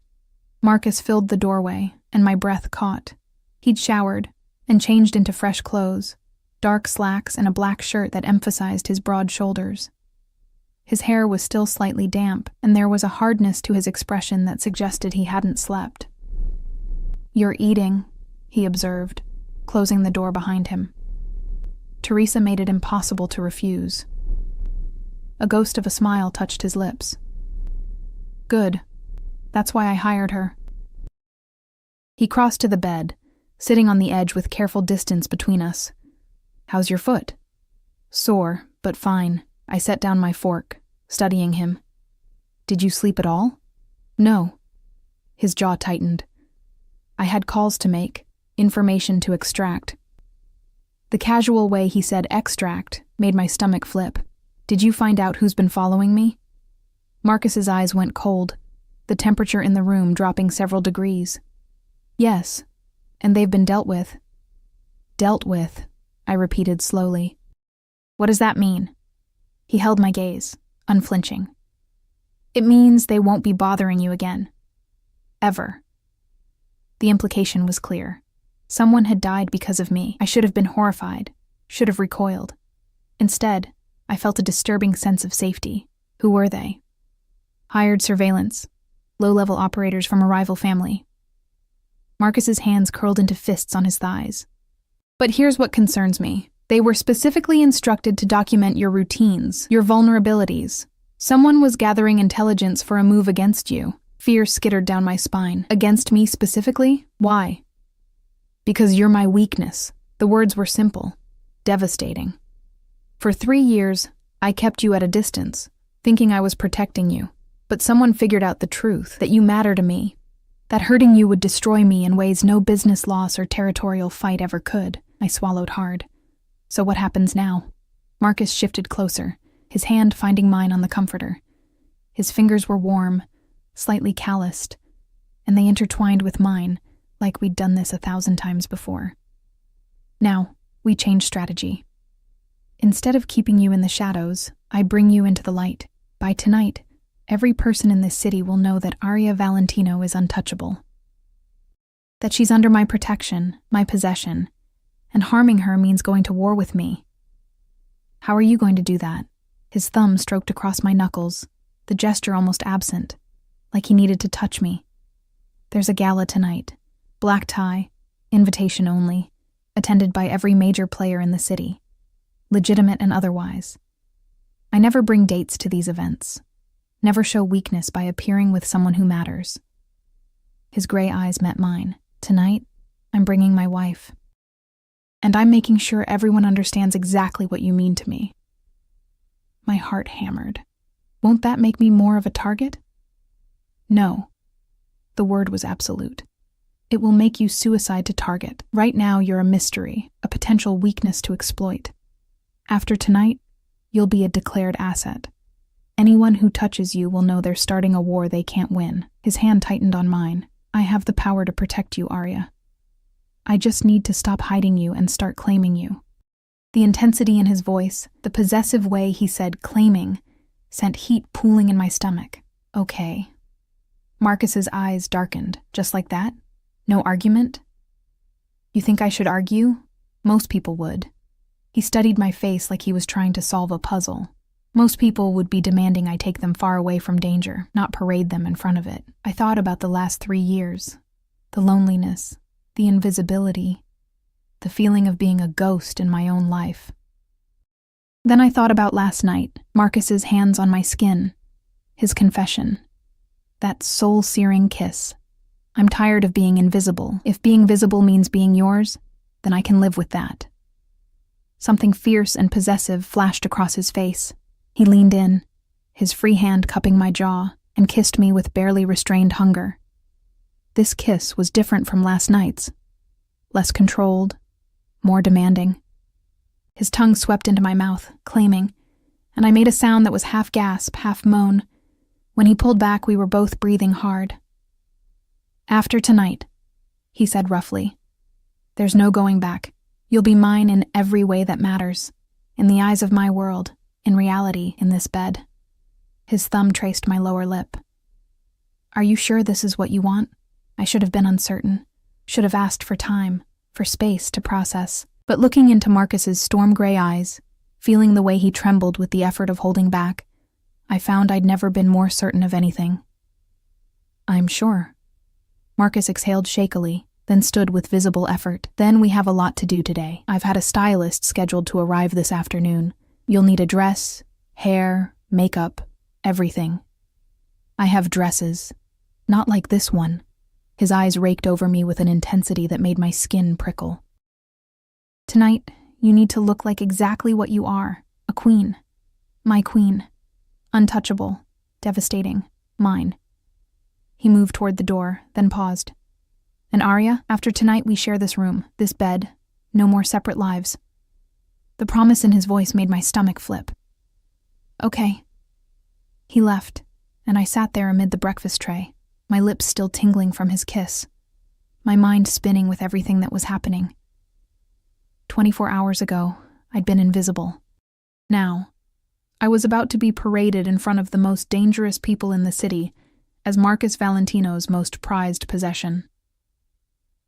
Marcus filled the doorway, and my breath caught. He'd showered and changed into fresh clothes, dark slacks and a black shirt that emphasized his broad shoulders. His hair was still slightly damp, and there was a hardness to his expression that suggested he hadn't slept. "You're eating," he observed, closing the door behind him. Teresa made it impossible to refuse. A ghost of a smile touched his lips. "Good. That's why I hired her." He crossed to the bed, sitting on the edge with careful distance between us. "How's your foot?" "Sore, but fine." I set down my fork, studying him. "Did you sleep at all?" "No." His jaw tightened. I had calls to make, information to extract. The casual way he said extract made my stomach flip. "Did you find out who's been following me?" Marcus's eyes went cold, the temperature in the room dropping several degrees. "Yes, and they've been dealt with." "Dealt with," I repeated slowly. "What does that mean?" He held my gaze, unflinching. "It means they won't be bothering you again. Ever." The implication was clear. Someone had died because of me. I should have been horrified, should have recoiled. Instead, I felt a disturbing sense of safety. Who were they? "Hired surveillance. Low-level operators from a rival family." Marcus's hands curled into fists on his thighs. "But here's what concerns me. They were specifically instructed to document your routines, your vulnerabilities. Someone was gathering intelligence for a move against you." Fear skittered down my spine. "Against me specifically? Why?" "Because you're my weakness." The words were simple, devastating. "For 3 years, I kept you at a distance, thinking I was protecting you. But someone figured out the truth, that you matter to me, that hurting you would destroy me in ways no business loss or territorial fight ever could." I swallowed hard. "So what happens now?" Marcus shifted closer, his hand finding mine on the comforter. His fingers were warm, slightly calloused, and they intertwined with mine, like we'd done this 1,000 times before. "Now, we change strategy. Instead of keeping you in the shadows, I bring you into the light. By tonight, every person in this city will know that Aria Valentino is untouchable. That she's under my protection, my possession, and harming her means going to war with me. How are you going to do that?" His thumb stroked across my knuckles, the gesture almost absent, like he needed to touch me. "There's a gala tonight. Black tie, invitation only, attended by every major player in the city, legitimate and otherwise. I never bring dates to these events, never show weakness by appearing with someone who matters." His gray eyes met mine. "Tonight, I'm bringing my wife. And I'm making sure everyone understands exactly what you mean to me." My heart hammered. "Won't that make me more of a target?" "No." The word was absolute. "It will make you suicide to target. Right now you're a mystery, a potential weakness to exploit. After tonight, you'll be a declared asset. Anyone who touches you will know they're starting a war they can't win." His hand tightened on mine. "I have the power to protect you, Aria. I just need to stop hiding you and start claiming you." The intensity in his voice, the possessive way he said claiming, sent heat pooling in my stomach. "Okay." Marcus's eyes darkened, just like that? No argument? "You think I should argue? Most people would." He studied my face like he was trying to solve a puzzle. Most people would be demanding I take them far away from danger, not parade them in front of it. I thought about the last 3 years. The loneliness, the invisibility, the feeling of being a ghost in my own life. Then I thought about last night, Marcus's hands on my skin, his confession, that soul-searing kiss. I'm tired of being invisible. If being visible means being yours, then I can live with that. Something fierce and possessive flashed across his face. He leaned in, his free hand cupping my jaw, and kissed me with barely restrained hunger. This kiss was different from last night's. Less controlled, more demanding. His tongue swept into my mouth, claiming, and I made a sound that was half gasp, half moan. When he pulled back, we were both breathing hard. "After tonight," he said roughly, "there's no going back. You'll be mine in every way that matters. In the eyes of my world, in reality, in this bed." His thumb traced my lower lip. "Are you sure this is what you want?" I should have been uncertain, should have asked for time, for space to process. But looking into Marcus's storm-gray eyes, feeling the way he trembled with the effort of holding back, I found I'd never been more certain of anything. "I'm sure." Marcus exhaled shakily, then stood with visible effort. "Then we have a lot to do today. I've had a stylist scheduled to arrive this afternoon. You'll need a dress, hair, makeup, everything. I have dresses. Not like this one." His eyes raked over me with an intensity that made my skin prickle. "Tonight, you need to look like exactly what you are, a queen. My queen. Untouchable, devastating, mine." He moved toward the door, then paused. "And Arya, after tonight we share this room, this bed, no more separate lives." The promise in his voice made my stomach flip. "Okay." He left, and I sat there amid the breakfast tray, my lips still tingling from his kiss, my mind spinning with everything that was happening. 24 hours ago, I'd been invisible. Now, I was about to be paraded in front of the most dangerous people in the city as Marcus Valentino's most prized possession.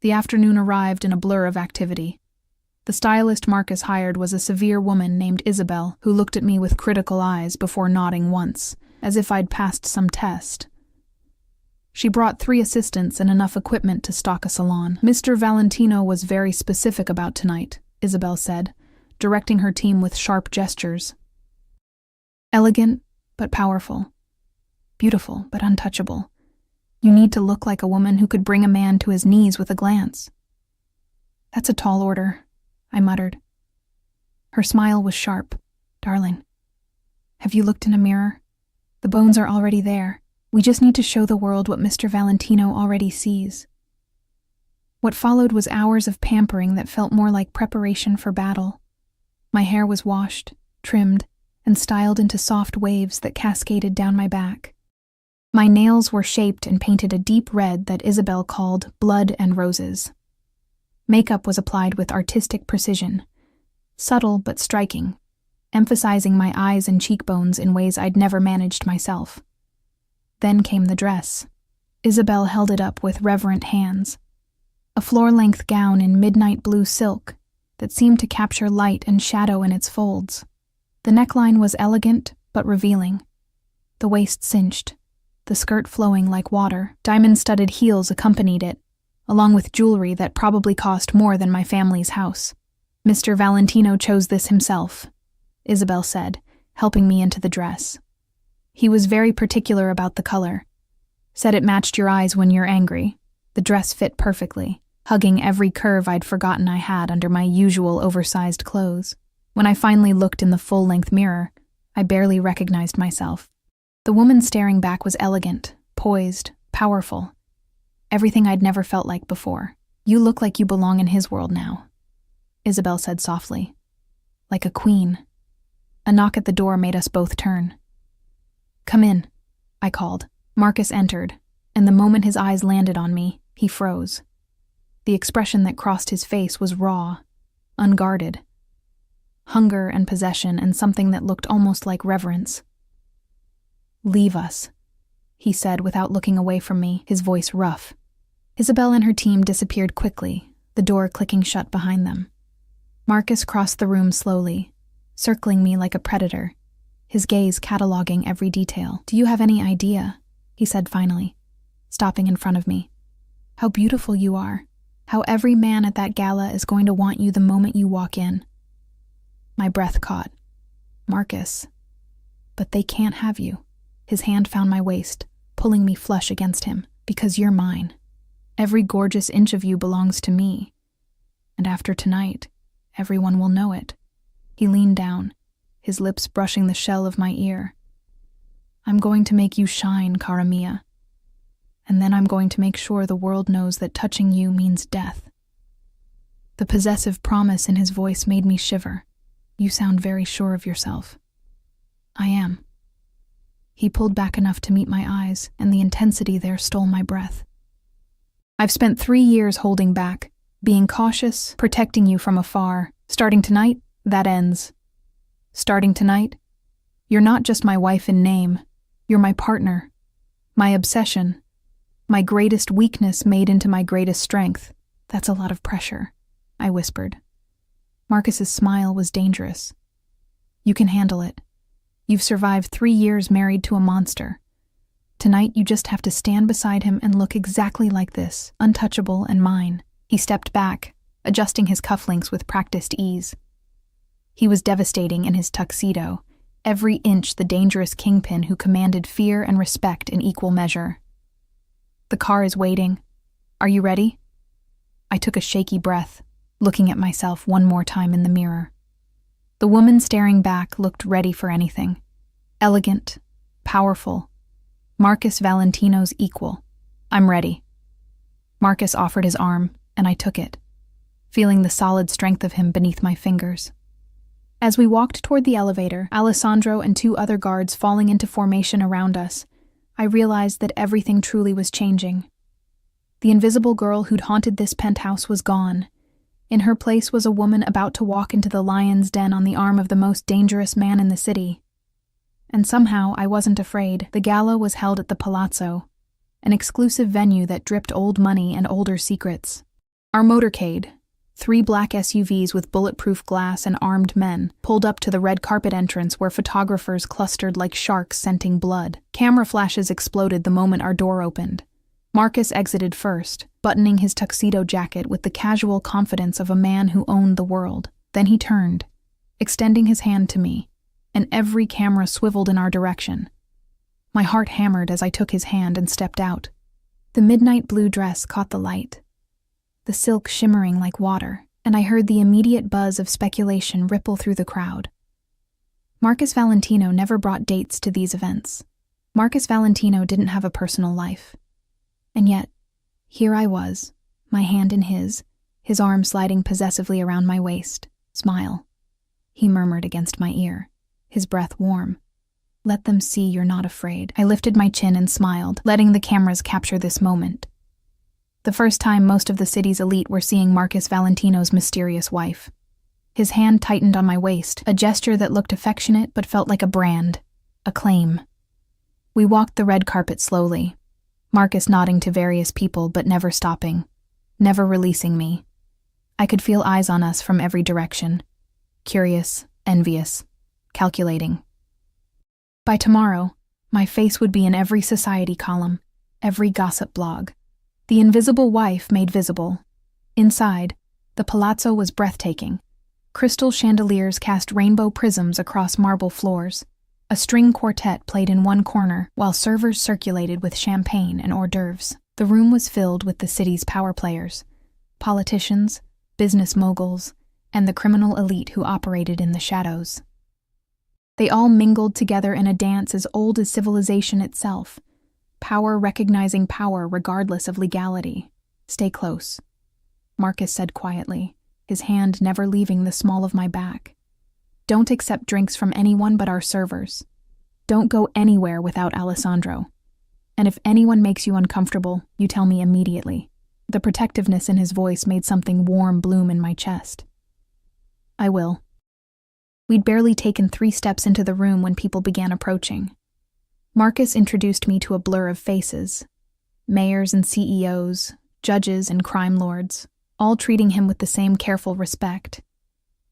The afternoon arrived in a blur of activity. The stylist Marcus hired was a severe woman named Isabel, who looked at me with critical eyes before nodding once, as if I'd passed some test. She brought 3 assistants and enough equipment to stock a salon. "Mr. Valentino was very specific about tonight," Isabel said, directing her team with sharp gestures. "Elegant, but powerful. Beautiful, but untouchable. You need to look like a woman who could bring a man to his knees with a glance." "That's a tall order," I muttered. Her smile was sharp. "Darling, have you looked in a mirror? The bones are already there. We just need to show the world what Mr. Valentino already sees." What followed was hours of pampering that felt more like preparation for battle. My hair was washed, trimmed, and styled into soft waves that cascaded down my back. My nails were shaped and painted a deep red that Isabel called blood and roses. Makeup was applied with artistic precision, subtle but striking, emphasizing my eyes and cheekbones in ways I'd never managed myself. Then came the dress. Isabel held it up with reverent hands. A floor-length gown in midnight blue silk that seemed to capture light and shadow in its folds. The neckline was elegant but revealing. The waist cinched, the skirt flowing like water. Diamond-studded heels accompanied it, along with jewelry that probably cost more than my family's house. "Mr. Valentino chose this himself," Isabel said, helping me into the dress. "He was very particular about the color. Said it matched your eyes when you're angry." The dress fit perfectly, hugging every curve I'd forgotten I had under my usual oversized clothes. When I finally looked in the full-length mirror, I barely recognized myself. The woman staring back was elegant, poised, powerful. Everything I'd never felt like before. "You look like you belong in his world now," Isabel said softly. "Like a queen." A knock at the door made us both turn. "Come in," I called. Marcus entered, and the moment his eyes landed on me, he froze. The expression that crossed his face was raw, unguarded. Hunger and possession and something that looked almost like reverence. "Leave us," he said without looking away from me, his voice rough. Isabel and her team disappeared quickly, the door clicking shut behind them. Marcus crossed the room slowly, circling me like a predator, his gaze cataloging every detail. "Do you have any idea," he said finally, stopping in front of me, "how beautiful you are, how every man at that gala is going to want you the moment you walk in?" My breath caught. "Marcus, but they can't have you." His hand found my waist, pulling me flush against him. "Because you're mine. Every gorgeous inch of you belongs to me. And after tonight, everyone will know it." He leaned down, his lips brushing the shell of my ear. I'm going to make you shine, cara mia. And then I'm going to make sure the world knows that touching you means death. The possessive promise in his voice made me shiver. You sound very sure of yourself. I am. He pulled back enough to meet my eyes, and the intensity there stole my breath. I've spent 3 years holding back, being cautious, protecting you from afar. Starting tonight, that ends. Starting tonight, you're not just my wife in name. You're my partner, my obsession, my greatest weakness made into my greatest strength. That's a lot of pressure, I whispered. Marcus's smile was dangerous. You can handle it. You've survived 3 years married to a monster. Tonight you just have to stand beside him and look exactly like this, untouchable and mine. He stepped back, adjusting his cufflinks with practiced ease. He was devastating in his tuxedo, every inch the dangerous kingpin who commanded fear and respect in equal measure. The car is waiting. Are you ready? I took a shaky breath, looking at myself one more time in the mirror. The woman staring back looked ready for anything. Elegant, powerful. Marcus Valentino's equal. I'm ready. Marcus offered his arm, and I took it, feeling the solid strength of him beneath my fingers. As we walked toward the elevator, Alessandro and 2 other guards falling into formation around us, I realized that everything truly was changing. The invisible girl who'd haunted this penthouse was gone. In her place was a woman about to walk into the lion's den on the arm of the most dangerous man in the city. And somehow I wasn't afraid. The gala was held at the Palazzo, an exclusive venue that dripped old money and older secrets. Our motorcade, 3 black SUVs with bulletproof glass and armed men, pulled up to the red carpet entrance where photographers clustered like sharks scenting blood. Camera flashes exploded the moment our door opened. Marcus exited first, buttoning his tuxedo jacket with the casual confidence of a man who owned the world. Then he turned, extending his hand to me, and every camera swiveled in our direction. My heart hammered as I took his hand and stepped out. The midnight blue dress caught the light, the silk shimmering like water, and I heard the immediate buzz of speculation ripple through the crowd. Marcus Valentino never brought dates to these events. Marcus Valentino didn't have a personal life. And yet, here I was, my hand in his arm sliding possessively around my waist. Smile, he murmured against my ear, his breath warm. Let them see you're not afraid. I lifted my chin and smiled, letting the cameras capture this moment. The first time most of the city's elite were seeing Marcus Valentino's mysterious wife. His hand tightened on my waist, a gesture that looked affectionate but felt like a brand, a claim. We walked the red carpet slowly, Marcus nodding to various people but never stopping, never releasing me. I could feel eyes on us from every direction, curious, envious, calculating. By tomorrow, my face would be in every society column, every gossip blog. The invisible wife made visible. Inside, the palazzo was breathtaking. Crystal chandeliers cast rainbow prisms across marble floors. A string quartet played in one corner, while servers circulated with champagne and hors d'oeuvres. The room was filled with the city's power players, politicians, business moguls, and the criminal elite who operated in the shadows. They all mingled together in a dance as old as civilization itself, power recognizing power regardless of legality. Stay close, Marcus said quietly, his hand never leaving the small of my back. Don't accept drinks from anyone but our servers. Don't go anywhere without Alessandro. And if anyone makes you uncomfortable, you tell me immediately. The protectiveness in his voice made something warm bloom in my chest. I will. We'd barely taken 3 steps into the room when people began approaching. Marcus introduced me to a blur of faces. Mayors and CEOs, judges and crime lords, all treating him with the same careful respect.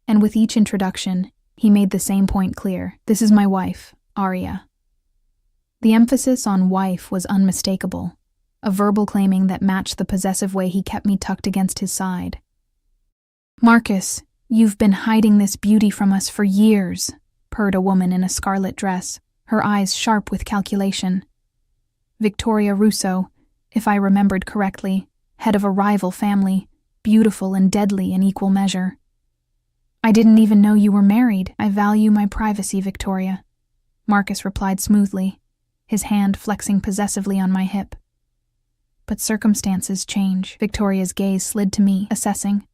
And with each introduction, he made the same point clear. This is my wife, Aria. The emphasis on wife was unmistakable, a verbal claiming that matched the possessive way he kept me tucked against his side. Marcus, you've been hiding this beauty from us for years, purred a woman in a scarlet dress, her eyes sharp with calculation. Victoria Russo, if I remembered correctly, head of a rival family, beautiful and deadly in equal measure. I didn't even know you were married. I value my privacy, Victoria, Marcus replied smoothly, his hand flexing possessively on my hip. But circumstances change. Victoria's gaze slid to me, assessing.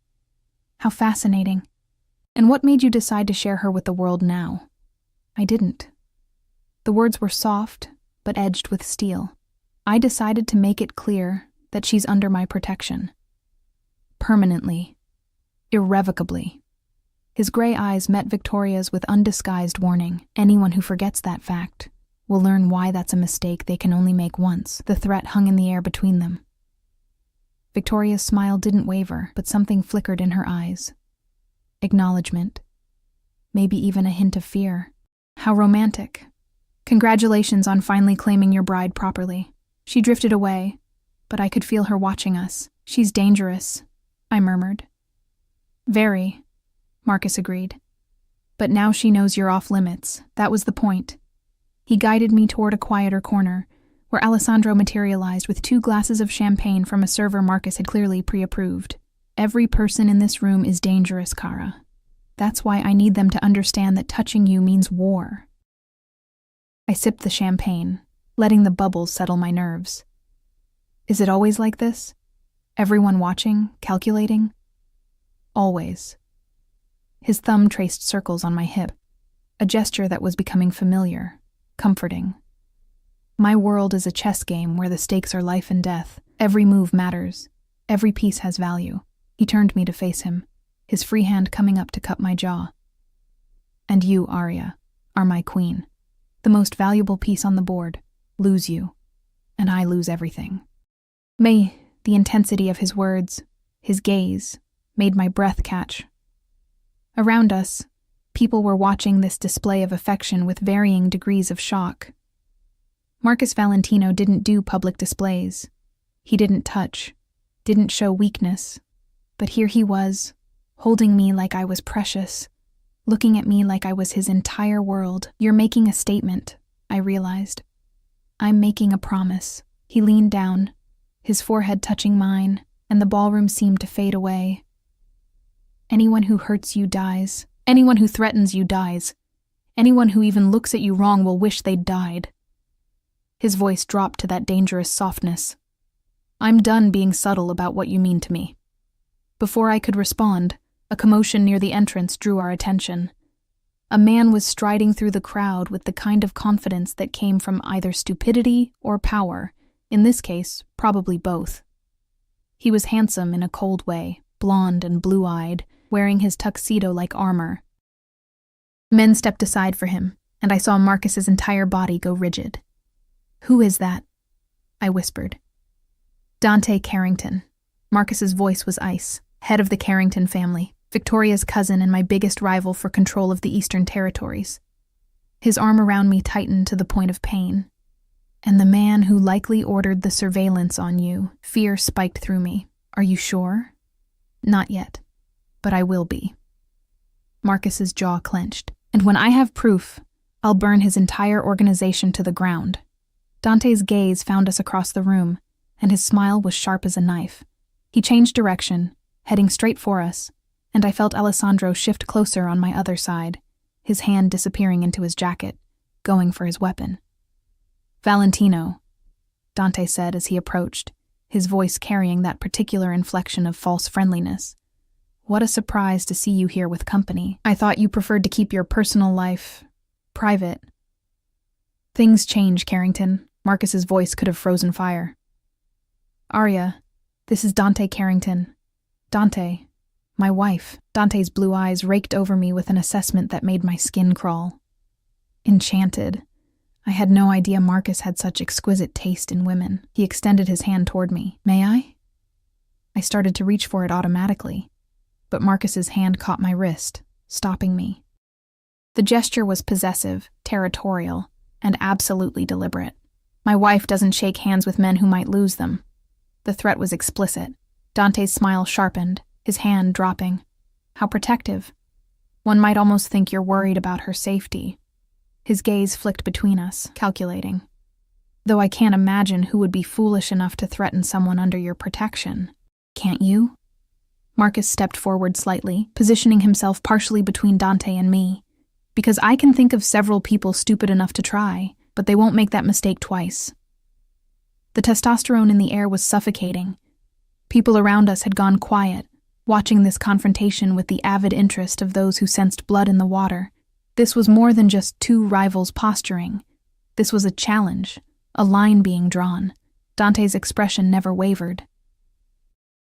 How fascinating. And what made you decide to share her with the world now? I didn't. The words were soft, but edged with steel. I decided to make it clear that she's under my protection. Permanently. Irrevocably. His gray eyes met Victoria's with undisguised warning. Anyone who forgets that fact will learn why that's a mistake they can only make once. The threat hung in the air between them. Victoria's smile didn't waver, but something flickered in her eyes. Acknowledgement. Maybe even a hint of fear. How romantic. Congratulations on finally claiming your bride properly. She drifted away, but I could feel her watching us. She's dangerous, I murmured. Very, Marcus agreed. But now she knows you're off limits. That was the point. He guided me toward a quieter corner, where Alessandro materialized with 2 glasses of champagne from a server Marcus had clearly pre-approved. Every person in this room is dangerous, Kara. That's why I need them to understand that touching you means war. I sipped the champagne, letting the bubbles settle my nerves. Is it always like this? Everyone watching, calculating? Always. His thumb traced circles on my hip, a gesture that was becoming familiar, comforting. My world is a chess game where the stakes are life and death. Every move matters. Every piece has value. He turned me to face him, his free hand coming up to cup my jaw. And you, Arya, are my queen. The most valuable piece on the board. Lose you, and I lose everything. The intensity of his words, his gaze, made my breath catch. Around us, people were watching this display of affection with varying degrees of shock. Marcus Valentino didn't do public displays. He didn't touch, didn't show weakness. But here he was, holding me like I was precious, looking at me like I was his entire world. You're making a statement, I realized. I'm making a promise. He leaned down, his forehead touching mine, and the ballroom seemed to fade away. Anyone who hurts you dies. Anyone who threatens you dies. Anyone who even looks at you wrong will wish they'd died. His voice dropped to that dangerous softness. I'm done being subtle about what you mean to me. Before I could respond, a commotion near the entrance drew our attention. A man was striding through the crowd with the kind of confidence that came from either stupidity or power, in this case, probably both. He was handsome in a cold way, blonde and blue-eyed, wearing his tuxedo like armor. Men stepped aside for him, and I saw Marcus's entire body go rigid. Who is that? I whispered. Dante Carrington. Marcus's voice was ice, head of the Carrington family, Victoria's cousin and my biggest rival for control of the Eastern Territories. His arm around me tightened to the point of pain. And the man who likely ordered the surveillance on you. Fear spiked through me. Are you sure? Not yet, but I will be. Marcus's jaw clenched. And when I have proof, I'll burn his entire organization to the ground. Dante's gaze found us across the room, and his smile was sharp as a knife. He changed direction, heading straight for us, and I felt Alessandro shift closer on my other side, his hand disappearing into his jacket, going for his weapon. Valentino, Dante said as he approached, his voice carrying that particular inflection of false friendliness. What a surprise to see you here with company. I thought you preferred to keep your personal life private. Things change, Carrington. Marcus's voice could have frozen fire. Arya, this is Dante Carrington. Dante, my wife. Dante's blue eyes raked over me with an assessment that made my skin crawl. Enchanted. I had no idea Marcus had such exquisite taste in women. He extended his hand toward me. May I? I started to reach for it automatically, but Marcus's hand caught my wrist, stopping me. The gesture was possessive, territorial, and absolutely deliberate. My wife doesn't shake hands with men who might lose them. The threat was explicit. Dante's smile sharpened, his hand dropping. How protective. One might almost think you're worried about her safety. His gaze flicked between us, calculating. Though I can't imagine who would be foolish enough to threaten someone under your protection. Can't you? Marcus stepped forward slightly, positioning himself partially between Dante and me. Because I can think of several people stupid enough to try, but they won't make that mistake twice. The testosterone in the air was suffocating. People around us had gone quiet, watching this confrontation with the avid interest of those who sensed blood in the water. This was more than just two rivals posturing. This was a challenge, a line being drawn. Dante's expression never wavered.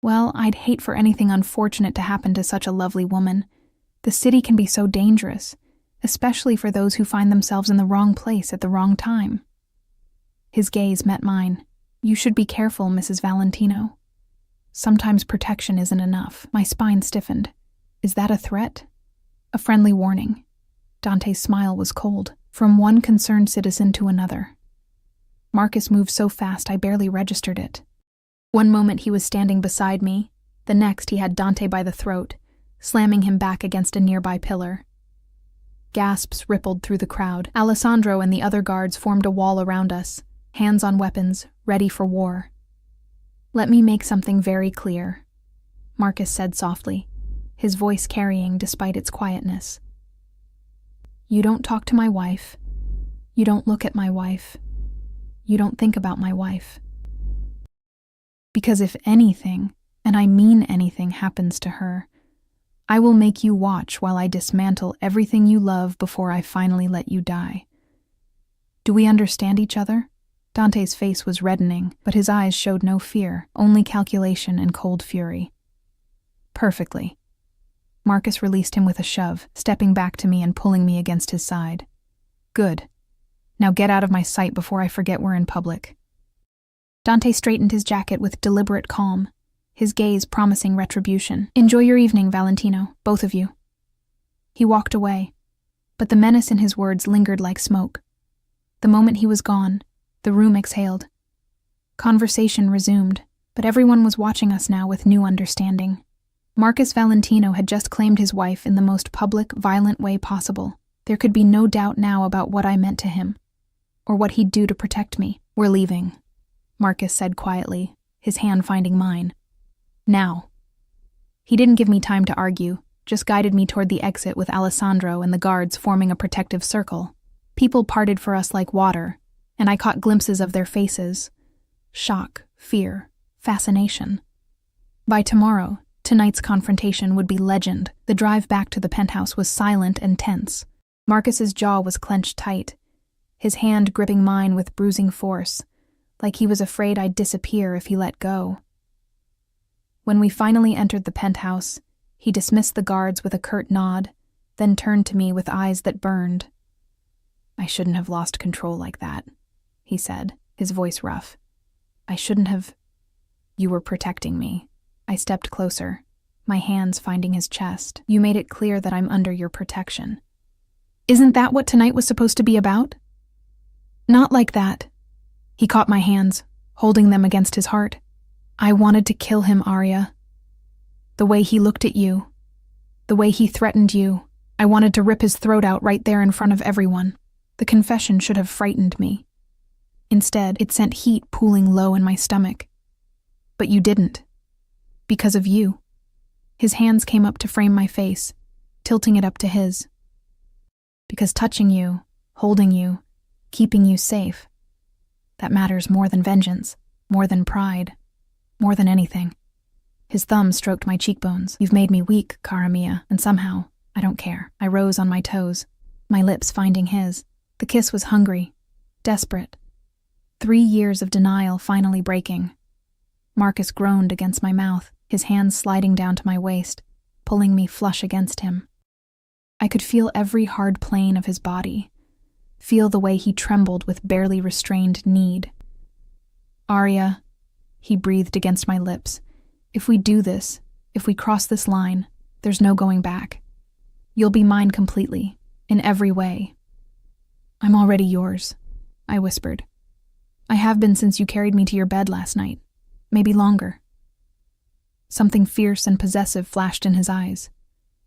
Well, I'd hate for anything unfortunate to happen to such a lovely woman. The city can be so dangerous, especially for those who find themselves in the wrong place at the wrong time. His gaze met mine. You should be careful, Mrs. Valentino. Sometimes protection isn't enough. My spine stiffened. Is that a threat? A friendly warning. Dante's smile was cold, from one concerned citizen to another. Marcus moved so fast I barely registered it. One moment he was standing beside me, the next he had Dante by the throat, slamming him back against a nearby pillar. Gasps rippled through the crowd. Alessandro and the other guards formed a wall around us, hands on weapons, ready for war. Let me make something very clear, Marcus said softly, his voice carrying despite its quietness. You don't talk to my wife. You don't look at my wife. You don't think about my wife. Because if anything, and I mean anything, happens to her, I will make you watch while I dismantle everything you love before I finally let you die. Do we understand each other? Dante's face was reddening, but his eyes showed no fear, only calculation and cold fury. Perfectly. Marcus released him with a shove, stepping back to me and pulling me against his side. Good. Now get out of my sight before I forget we're in public. Dante straightened his jacket with deliberate calm, his gaze promising retribution. Enjoy your evening, Valentino, both of you. He walked away, but the menace in his words lingered like smoke. The moment he was gone, the room exhaled. Conversation resumed, but everyone was watching us now with new understanding. Marcus Valentino had just claimed his wife in the most public, violent way possible. There could be no doubt now about what I meant to him, or what he'd do to protect me. We're leaving, Marcus said quietly, his hand finding mine. Now. He didn't give me time to argue, just guided me toward the exit with Alessandro and the guards forming a protective circle. People parted for us like water, and I caught glimpses of their faces. Shock, fear, fascination. By tomorrow, tonight's confrontation would be legend. The drive back to the penthouse was silent and tense. Marcus's jaw was clenched tight, his hand gripping mine with bruising force, like he was afraid I'd disappear if he let go. When we finally entered the penthouse, he dismissed the guards with a curt nod, then turned to me with eyes that burned. I shouldn't have lost control like that, he said, his voice rough. I shouldn't have. You were protecting me. I stepped closer, my hands finding his chest. You made it clear that I'm under your protection. Isn't that what tonight was supposed to be about? Not like that. He caught my hands, holding them against his heart. I wanted to kill him, Arya. The way he looked at you, the way he threatened you, I wanted to rip his throat out right there in front of everyone. The confession should have frightened me. Instead, it sent heat pooling low in my stomach. But you didn't. Because of you. His hands came up to frame my face, tilting it up to his. Because touching you, holding you, keeping you safe, that matters more than vengeance, more than pride, more than anything. His thumb stroked my cheekbones. You've made me weak, cara mia, and somehow, I don't care. I rose on my toes, my lips finding his. The kiss was hungry, desperate. 3 years of denial finally breaking. Marcus groaned against my mouth, his hands sliding down to my waist, pulling me flush against him. I could feel every hard plane of his body, feel the way he trembled with barely restrained need. Arya, he breathed against my lips. If we do this, if we cross this line, there's no going back. You'll be mine completely, in every way. I'm already yours, I whispered. I have been since you carried me to your bed last night, maybe longer. Something fierce and possessive flashed in his eyes.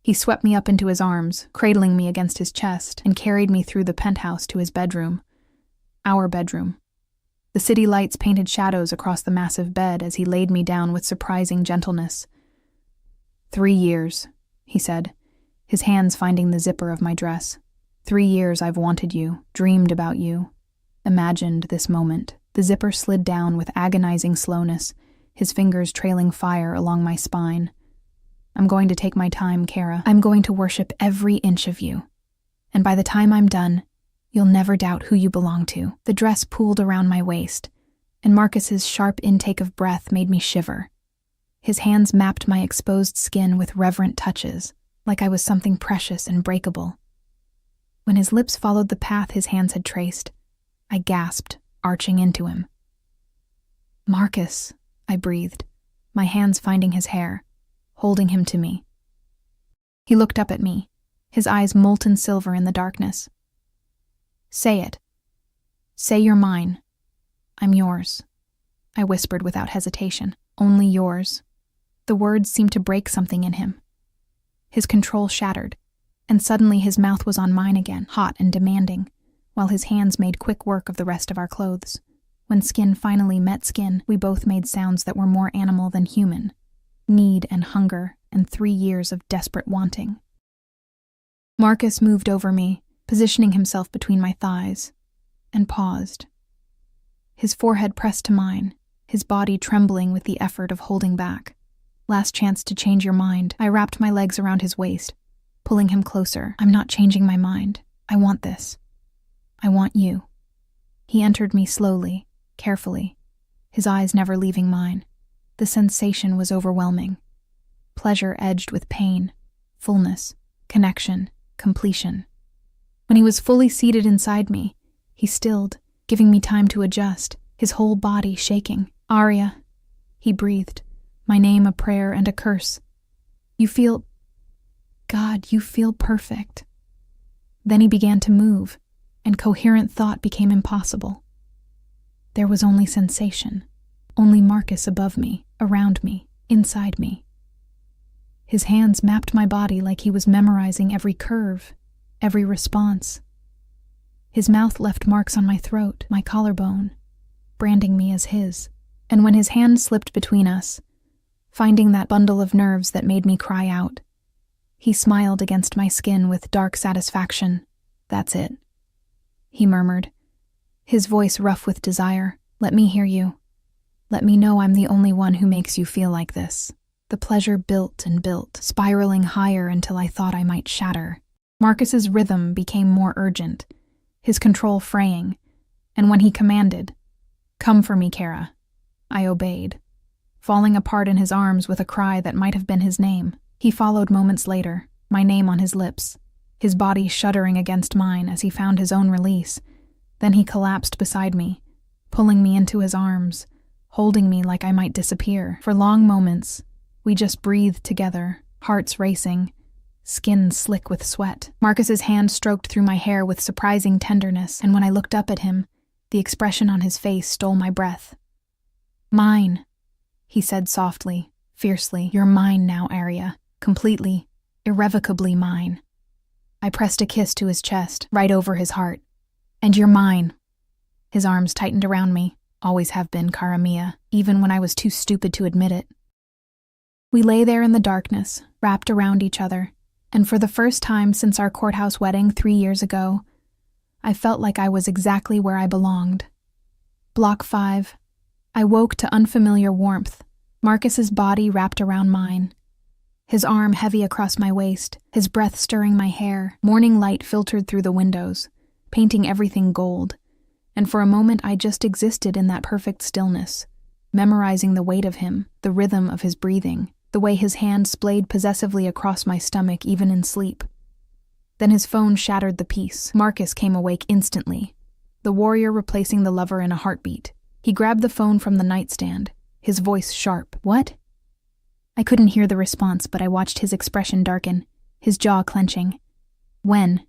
He swept me up into his arms, cradling me against his chest, and carried me through the penthouse to his bedroom. Our bedroom. The city lights painted shadows across the massive bed as he laid me down with surprising gentleness. 3 years, he said, his hands finding the zipper of my dress. 3 years I've wanted you, dreamed about you, imagined this moment. The zipper slid down with agonizing slowness, his fingers trailing fire along my spine. I'm going to take my time, Kara. I'm going to worship every inch of you. And by the time I'm done, you'll never doubt who you belong to. The dress pooled around my waist, and Marcus's sharp intake of breath made me shiver. His hands mapped my exposed skin with reverent touches, like I was something precious and breakable. When his lips followed the path his hands had traced, I gasped, arching into him. Marcus, I breathed, my hands finding his hair, holding him to me. He looked up at me, his eyes molten silver in the darkness. Say it. Say you're mine. I'm yours, I whispered without hesitation. Only yours. The words seemed to break something in him. His control shattered, and suddenly his mouth was on mine again, hot and demanding, while his hands made quick work of the rest of our clothes. When skin finally met skin, we both made sounds that were more animal than human. Need and hunger, and 3 years of desperate wanting. Marcus moved over me, positioning himself between my thighs, and paused. His forehead pressed to mine, his body trembling with the effort of holding back. Last chance to change your mind. I wrapped my legs around his waist, pulling him closer. I'm not changing my mind. I want this. I want you. He entered me slowly, carefully, his eyes never leaving mine. The sensation was overwhelming. Pleasure edged with pain, fullness, connection, completion. When he was fully seated inside me, he stilled, giving me time to adjust, his whole body shaking. Arya, he breathed, my name a prayer and a curse. You feel perfect. Then he began to move, and coherent thought became impossible. There was only sensation, only Marcus above me, around me, inside me. His hands mapped my body like he was memorizing every curve, every response. His mouth left marks on my throat, my collarbone, branding me as his. And when his hand slipped between us, finding that bundle of nerves that made me cry out, he smiled against my skin with dark satisfaction. That's it, he murmured, his voice rough with desire. Let me hear you. Let me know I'm the only one who makes you feel like this. The pleasure built and built, spiraling higher until I thought I might shatter. Marcus's rhythm became more urgent, his control fraying, and when he commanded, "Come for me, Kara," I obeyed, falling apart in his arms with a cry that might have been his name. He followed moments later, my name on his lips, his body shuddering against mine as he found his own release. Then he collapsed beside me, pulling me into his arms, holding me like I might disappear. For long moments, we just breathed together, hearts racing, skin slick with sweat. Marcus's hand stroked through my hair with surprising tenderness, and when I looked up at him, the expression on his face stole my breath. Mine, he said softly, fiercely. You're mine now, Arya. Completely, irrevocably mine. I pressed a kiss to his chest, right over his heart. And you're mine. His arms tightened around me, always have been, Cara Mia, even when I was too stupid to admit it. We lay there in the darkness, wrapped around each other, and for the first time since our courthouse wedding 3 years ago, I felt like I was exactly where I belonged. Block 5. I woke to unfamiliar warmth, Marcus's body wrapped around mine, his arm heavy across my waist, his breath stirring my hair. Morning light filtered through the windows, painting everything gold, and for a moment I just existed in that perfect stillness, memorizing the weight of him, the rhythm of his breathing, the way his hand splayed possessively across my stomach even in sleep. Then his phone shattered the peace. Marcus came awake instantly, the warrior replacing the lover in a heartbeat. He grabbed the phone from the nightstand, his voice sharp. What? I couldn't hear the response, but I watched his expression darken, his jaw clenching. When?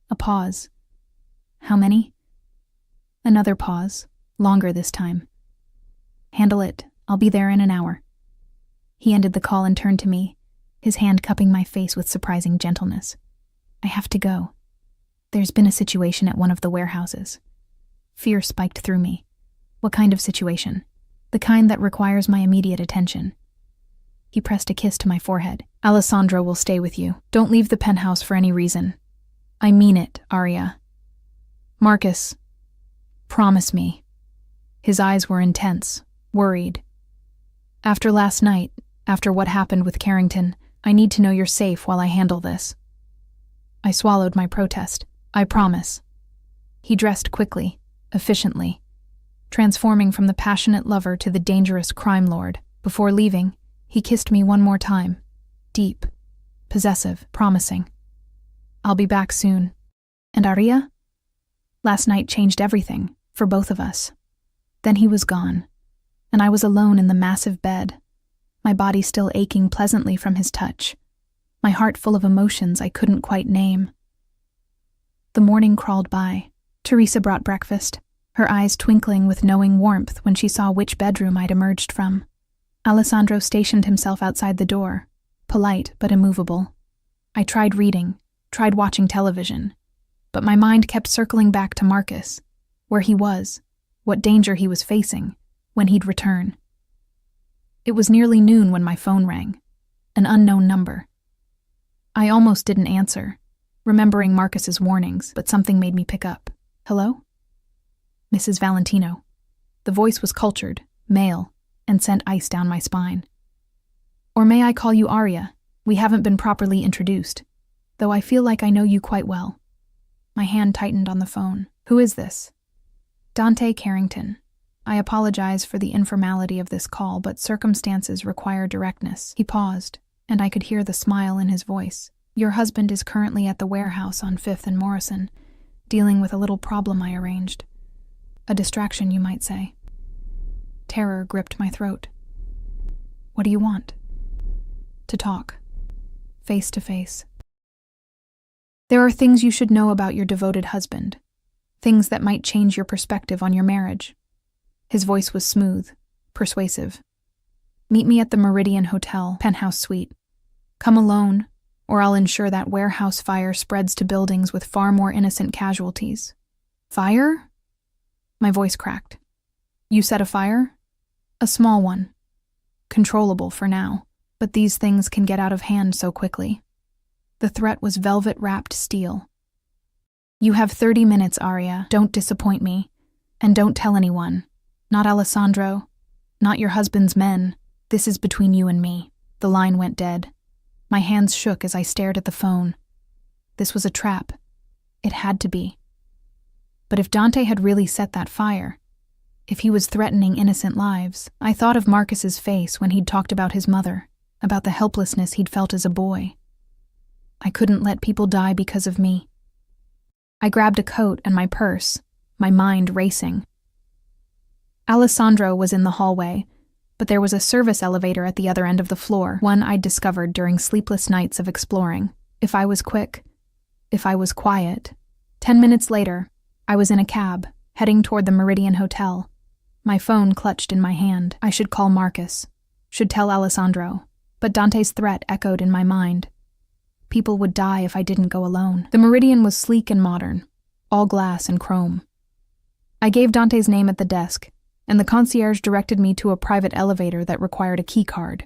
A pause. How many? Another pause, longer this time. Handle it. I'll be there in an hour. He ended the call and turned to me, his hand cupping my face with surprising gentleness. I have to go. There's been a situation at one of the warehouses. Fear spiked through me. What kind of situation? The kind that requires my immediate attention. He pressed a kiss to my forehead. Alessandro will stay with you. Don't leave the penthouse for any reason. I mean it, Arya. Marcus, promise me. His eyes were intense, worried. After last night, after what happened with Carrington, I need to know you're safe while I handle this. I swallowed my protest. I promise. He dressed quickly, efficiently, transforming from the passionate lover to the dangerous crime lord. Before leaving, he kissed me one more time. Deep, possessive, promising. I'll be back soon. And Arya? Last night changed everything, for both of us. Then he was gone, and I was alone in the massive bed, my body still aching pleasantly from his touch, my heart full of emotions I couldn't quite name. The morning crawled by. Teresa brought breakfast, her eyes twinkling with knowing warmth when she saw which bedroom I'd emerged from. Alessandro stationed himself outside the door, polite but immovable. I tried reading, tried watching television, but my mind kept circling back to Marcus, where he was, what danger he was facing, when he'd return. It was nearly noon when my phone rang, an unknown number. I almost didn't answer, remembering Marcus's warnings, but something made me pick up. Hello? Mrs. Valentino. The voice was cultured, male, and sent ice down my spine. Or may I call you Arya? We haven't been properly introduced, though I feel like I know you quite well. My hand tightened on the phone. Who is this? Dante Carrington. I apologize for the informality of this call, but circumstances require directness. He paused, and I could hear the smile in his voice. Your husband is currently at the warehouse on 5th and Morrison, dealing with a little problem I arranged. A distraction, you might say. Terror gripped my throat. What do you want? To talk. Face to face. There are things you should know about your devoted husband. Things that might change your perspective on your marriage. His voice was smooth, persuasive. Meet me at the Meridian Hotel, penthouse suite. Come alone, or I'll ensure that warehouse fire spreads to buildings with far more innocent casualties. Fire? My voice cracked. You said a fire? A small one. Controllable for now, but these things can get out of hand so quickly. The threat was velvet-wrapped steel. You have 30 minutes, Arya. Don't disappoint me. And don't tell anyone. Not Alessandro. Not your husband's men. This is between you and me. The line went dead. My hands shook as I stared at the phone. This was a trap. It had to be. But if Dante had really set that fire, if he was threatening innocent lives, I thought of Marcus's face when he'd talked about his mother, about the helplessness he'd felt as a boy. I couldn't let people die because of me. I grabbed a coat and my purse, my mind racing. Alessandro was in the hallway, but there was a service elevator at the other end of the floor, one I'd discovered during sleepless nights of exploring. If I was quick, if I was quiet. 10 minutes later, I was in a cab, heading toward the Meridian Hotel. My phone clutched in my hand. I should call Marcus, should tell Alessandro, but Dante's threat echoed in my mind. People would die if I didn't go alone. The Meridian was sleek and modern, all glass and chrome. I gave Dante's name at the desk, and the concierge directed me to a private elevator that required a key card.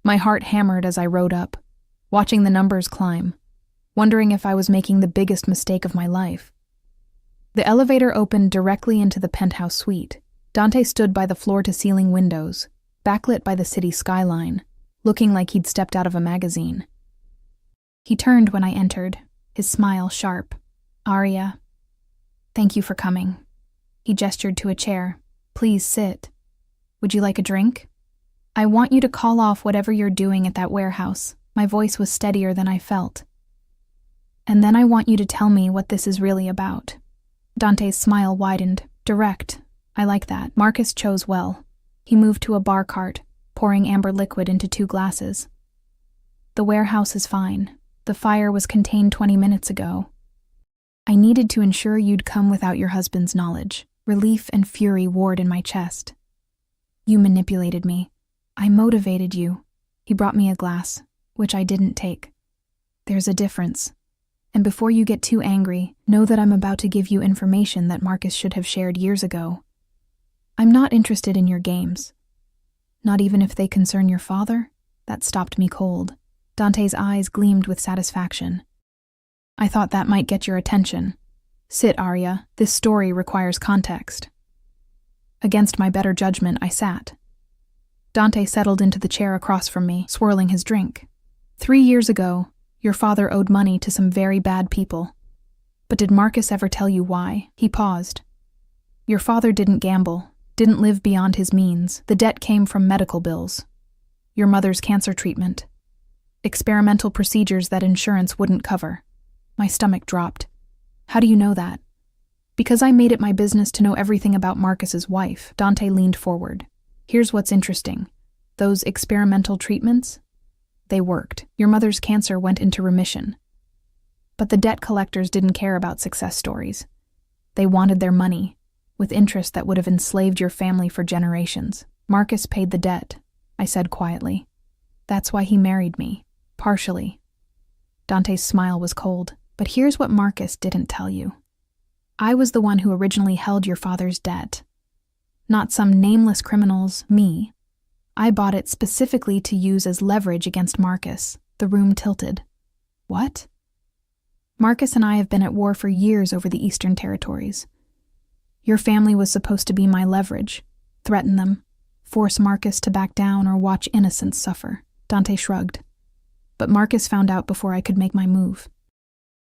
My heart hammered as I rode up, watching the numbers climb, wondering if I was making the biggest mistake of my life. The elevator opened directly into the penthouse suite. Dante stood by the floor-to-ceiling windows, backlit by the city skyline, looking like he'd stepped out of a magazine. He turned when I entered, his smile sharp. Arya, thank you for coming. He gestured to a chair. Please sit. Would you like a drink? I want you to call off whatever you're doing at that warehouse. My voice was steadier than I felt. And then I want you to tell me what this is really about. Dante's smile widened. Direct. I like that. Marcus chose well. He moved to a bar cart, pouring amber liquid into 2 glasses. The warehouse is fine. The fire was contained 20 minutes ago. I needed to ensure you'd come without your husband's knowledge. Relief and fury warred in my chest. You manipulated me. I motivated you. He brought me a glass, which I didn't take. There's a difference. And before you get too angry, know that I'm about to give you information that Marcus should have shared years ago. I'm not interested in your games. Not even if they concern your father. That stopped me cold. Dante's eyes gleamed with satisfaction. I thought that might get your attention. Sit, Arya. This story requires context. Against my better judgment, I sat. Dante settled into the chair across from me, swirling his drink. 3 years ago, your father owed money to some very bad people. But did Marcus ever tell you why? He paused. Your father didn't gamble, didn't live beyond his means. The debt came from medical bills. Your mother's cancer treatment. Experimental procedures that insurance wouldn't cover. My stomach dropped. How do you know that? Because I made it my business to know everything about Marcus's wife. Dante leaned forward. Here's what's interesting. Those experimental treatments? They worked. Your mother's cancer went into remission. But the debt collectors didn't care about success stories. They wanted their money, with interest that would have enslaved your family for generations. Marcus paid the debt, I said quietly. That's why he married me. Partially. Dante's smile was cold. But here's what Marcus didn't tell you. I was the one who originally held your father's debt. Not some nameless criminals, me. I bought it specifically to use as leverage against Marcus. The room tilted. What? Marcus and I have been at war for years over the Eastern Territories. Your family was supposed to be my leverage. Threaten them, force Marcus to back down, or watch innocents suffer. Dante shrugged. But Marcus found out before I could make my move.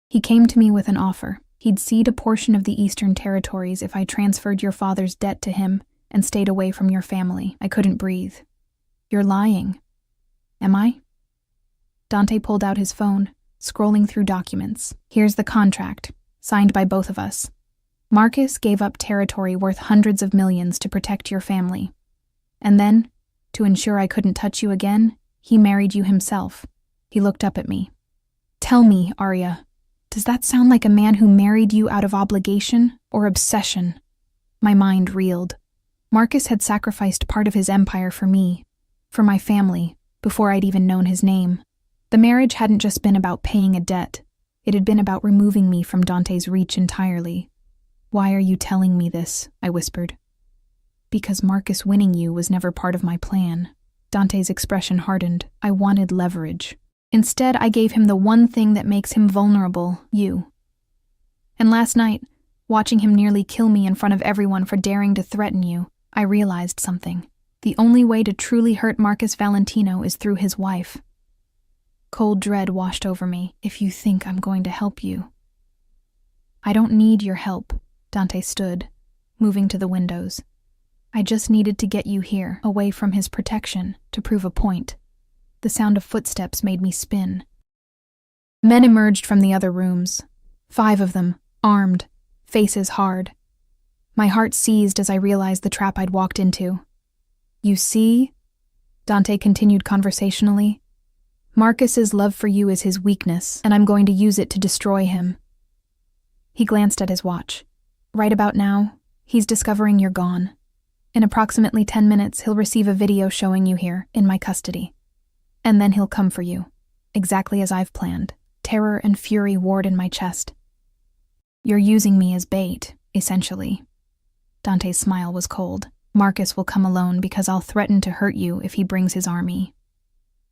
He came to me with an offer. He'd cede a portion of the Eastern Territories if I transferred your father's debt to him and stayed away from your family. I couldn't breathe. You're lying. Am I? Dante pulled out his phone, scrolling through documents. Here's the contract, signed by both of us. Marcus gave up territory worth hundreds of millions to protect your family. And then, to ensure I couldn't touch you again, he married you himself. He looked up at me. Tell me, Arya, does that sound like a man who married you out of obligation or obsession? My mind reeled. Marcus had sacrificed part of his empire for me, for my family, before I'd even known his name. The marriage hadn't just been about paying a debt. It had been about removing me from Dante's reach entirely. Why are you telling me this? I whispered. Because Marcus winning you was never part of my plan. Dante's expression hardened. I wanted leverage. Instead, I gave him the one thing that makes him vulnerable, you. And last night, watching him nearly kill me in front of everyone for daring to threaten you, I realized something. The only way to truly hurt Marcus Valentino is through his wife. Cold dread washed over me. If you think I'm going to help you. I don't need your help. Dante stood, moving to the windows. I just needed to get you here, away from his protection, to prove a point. The sound of footsteps made me spin. Men emerged from the other rooms. 5 of them, armed, faces hard. My heart seized as I realized the trap I'd walked into. You see? Dante continued conversationally. Marcus's love for you is his weakness, and I'm going to use it to destroy him. He glanced at his watch. Right about now, he's discovering you're gone. In approximately 10 minutes, he'll receive a video showing you here, in my custody. And then he'll come for you, exactly as I've planned. Terror and fury warred in my chest. You're using me as bait, essentially. Dante's smile was cold. Marcus will come alone because I'll threaten to hurt you if he brings his army.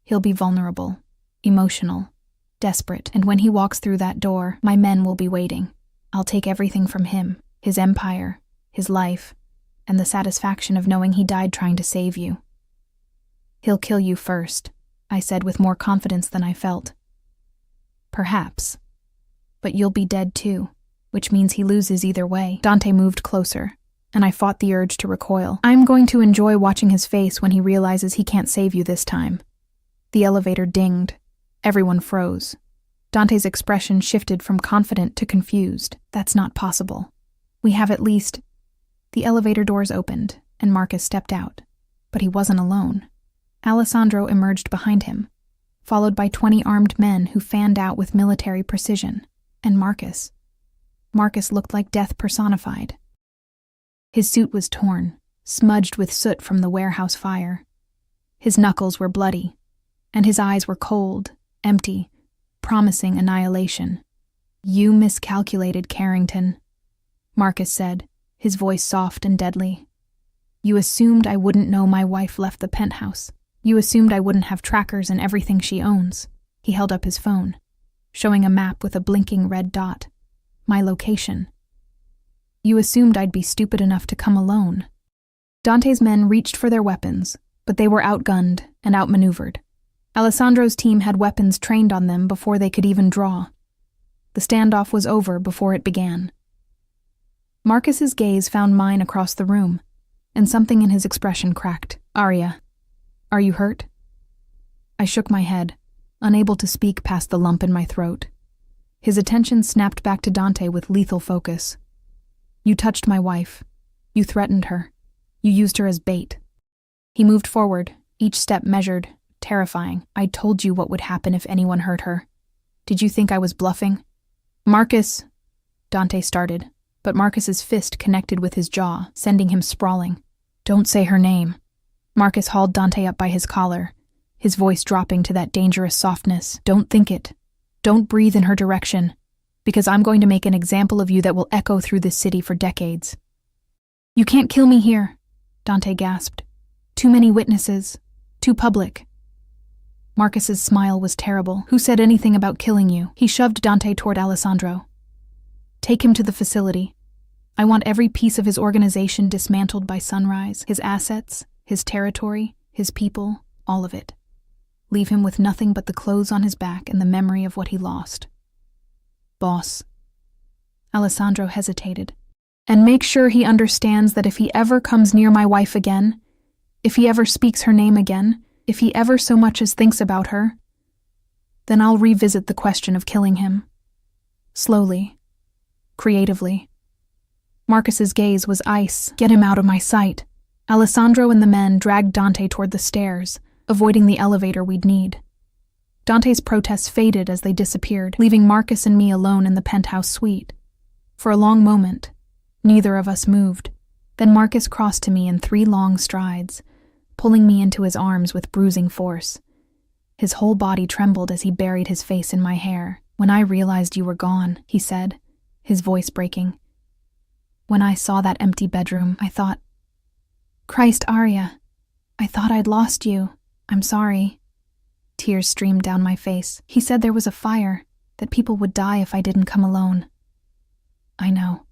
He'll be vulnerable, emotional, desperate, and when he walks through that door, my men will be waiting. I'll take everything from him, his empire, his life, and the satisfaction of knowing he died trying to save you. He'll kill you first, I said with more confidence than I felt. Perhaps. But you'll be dead too, which means he loses either way. Dante moved closer, and I fought the urge to recoil. I'm going to enjoy watching his face when he realizes he can't save you this time. The elevator dinged. Everyone froze. Dante's expression shifted from confident to confused. That's not possible. We have at least... The elevator doors opened, and Marcus stepped out. But he wasn't alone. Alessandro emerged behind him, followed by 20 armed men who fanned out with military precision. And Marcus. Marcus looked like death personified. His suit was torn, smudged with soot from the warehouse fire. His knuckles were bloody, and his eyes were cold, empty, promising annihilation. You miscalculated, Carrington, Marcus said, his voice soft and deadly. You assumed I wouldn't know my wife left the penthouse. You assumed I wouldn't have trackers in everything she owns. He held up his phone, showing a map with a blinking red dot. My location. You assumed I'd be stupid enough to come alone. Dante's men reached for their weapons, but they were outgunned and outmaneuvered. Alessandro's team had weapons trained on them before they could even draw. The standoff was over before it began. Marcus's gaze found mine across the room, and something in his expression cracked. Arya, are you hurt? I shook my head, unable to speak past the lump in my throat. His attention snapped back to Dante with lethal focus. You touched my wife. You threatened her. You used her as bait. He moved forward, each step measured, terrifying. I told you what would happen if anyone hurt her. Did you think I was bluffing? Marcus, Dante started, but Marcus's fist connected with his jaw, sending him sprawling. Don't say her name. Marcus hauled Dante up by his collar, his voice dropping to that dangerous softness. Don't think it. Don't breathe in her direction, because I'm going to make an example of you that will echo through this city for decades. You can't kill me here, Dante gasped. Too many witnesses. Too public. Marcus's smile was terrible. Who said anything about killing you? He shoved Dante toward Alessandro. Take him to the facility. I want every piece of his organization dismantled by sunrise, his assets, his territory, his people, all of it. Leave him with nothing but the clothes on his back and the memory of what he lost. Boss. Alessandro hesitated. And make sure he understands that if he ever comes near my wife again, if he ever speaks her name again, if he ever so much as thinks about her, then I'll revisit the question of killing him. Slowly. Creatively. Marcus's gaze was ice. Get him out of my sight. Alessandro and the men dragged Dante toward the stairs, avoiding the elevator we'd need. Dante's protests faded as they disappeared, leaving Marcus and me alone in the penthouse suite. For a long moment, neither of us moved. Then Marcus crossed to me in 3 long strides, pulling me into his arms with bruising force. His whole body trembled as he buried his face in my hair. When I realized you were gone, he said, his voice breaking. When I saw that empty bedroom, I thought, Christ, Arya, I thought I'd lost you. I'm sorry. Tears streamed down my face. He said there was a fire, that people would die if I didn't come alone. I know.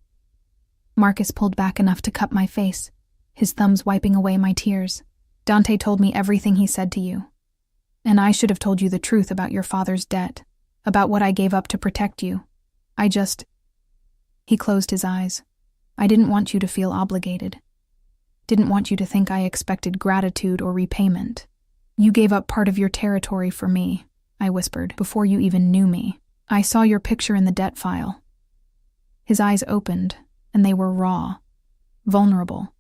Marcus pulled back enough to cup my face, his thumbs wiping away my tears. Dante told me everything he said to you. And I should have told you the truth about your father's debt, about what I gave up to protect you. He closed his eyes. I didn't want you to feel obligated. Didn't want you to think I expected gratitude or repayment. You gave up part of your territory for me, I whispered, before you even knew me. I saw your picture in the debt file. His eyes opened, and they were raw, vulnerable.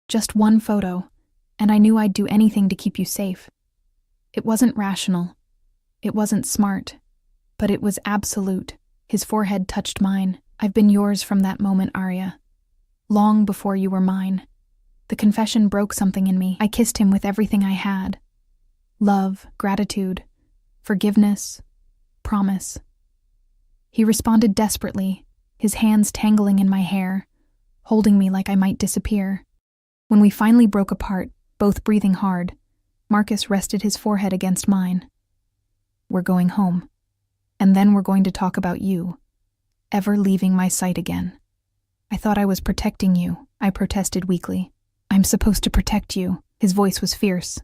Just one photo, and I knew I'd do anything to keep you safe. It wasn't rational. It wasn't smart. But it was absolute. His forehead touched mine. I've been yours from that moment, Arya. Long before you were mine. The confession broke something in me. I kissed him with everything I had. Love, gratitude, forgiveness, promise. He responded desperately, his hands tangling in my hair, holding me like I might disappear. When we finally broke apart, both breathing hard, Marcus rested his forehead against mine. We're going home. And then we're going to talk about you, ever leaving my sight again. I thought I was protecting you, I protested weakly. I'm supposed to protect you. His voice was fierce.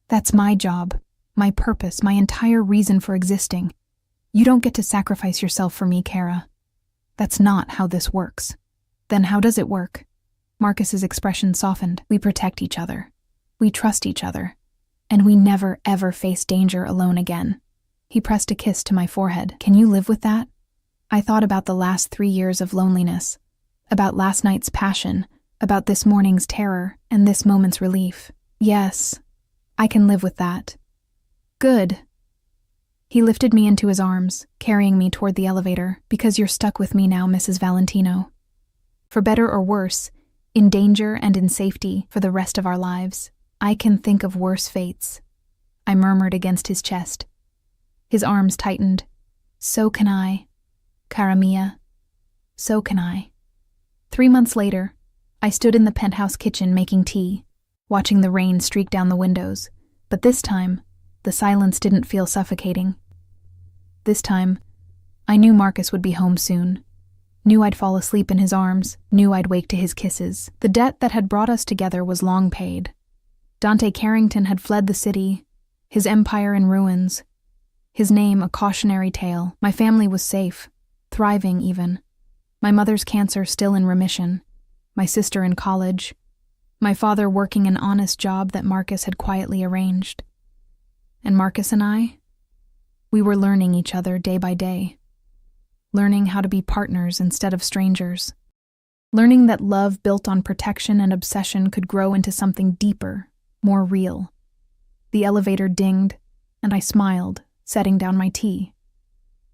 That's my job, my purpose, my entire reason for existing. You don't get to sacrifice yourself for me, Kara. That's not how this works. Then how does it work? Marcus's expression softened. We protect each other. We trust each other. And we never, ever face danger alone again. He pressed a kiss to my forehead. Can you live with that? I thought about the last 3 years of loneliness, about last night's passion, about this morning's terror, and this moment's relief. Yes, I can live with that. Good. He lifted me into his arms, carrying me toward the elevator. Because you're stuck with me now, Mrs. Valentino. For better or worse, in danger and in safety for the rest of our lives, I can think of worse fates. I murmured against his chest. His arms tightened. So can I. Cara mia. So can I. 3 months later, I stood in the penthouse kitchen making tea, watching the rain streak down the windows, But this time, the silence didn't feel suffocating. This time, I knew Marcus would be home soon. Knew I'd fall asleep in his arms, knew I'd wake to his kisses. The debt that had brought us together was long paid. Dante Carrington had fled the city, his empire in ruins, his name a cautionary tale. My family was safe, thriving even. My mother's cancer still in remission, my sister in college, my father working an honest job that Marcus had quietly arranged. And Marcus and I, we were learning each other day by day. Learning how to be partners instead of strangers. Learning that love built on protection and obsession could grow into something deeper, more real. The elevator dinged, and I smiled, setting down my tea.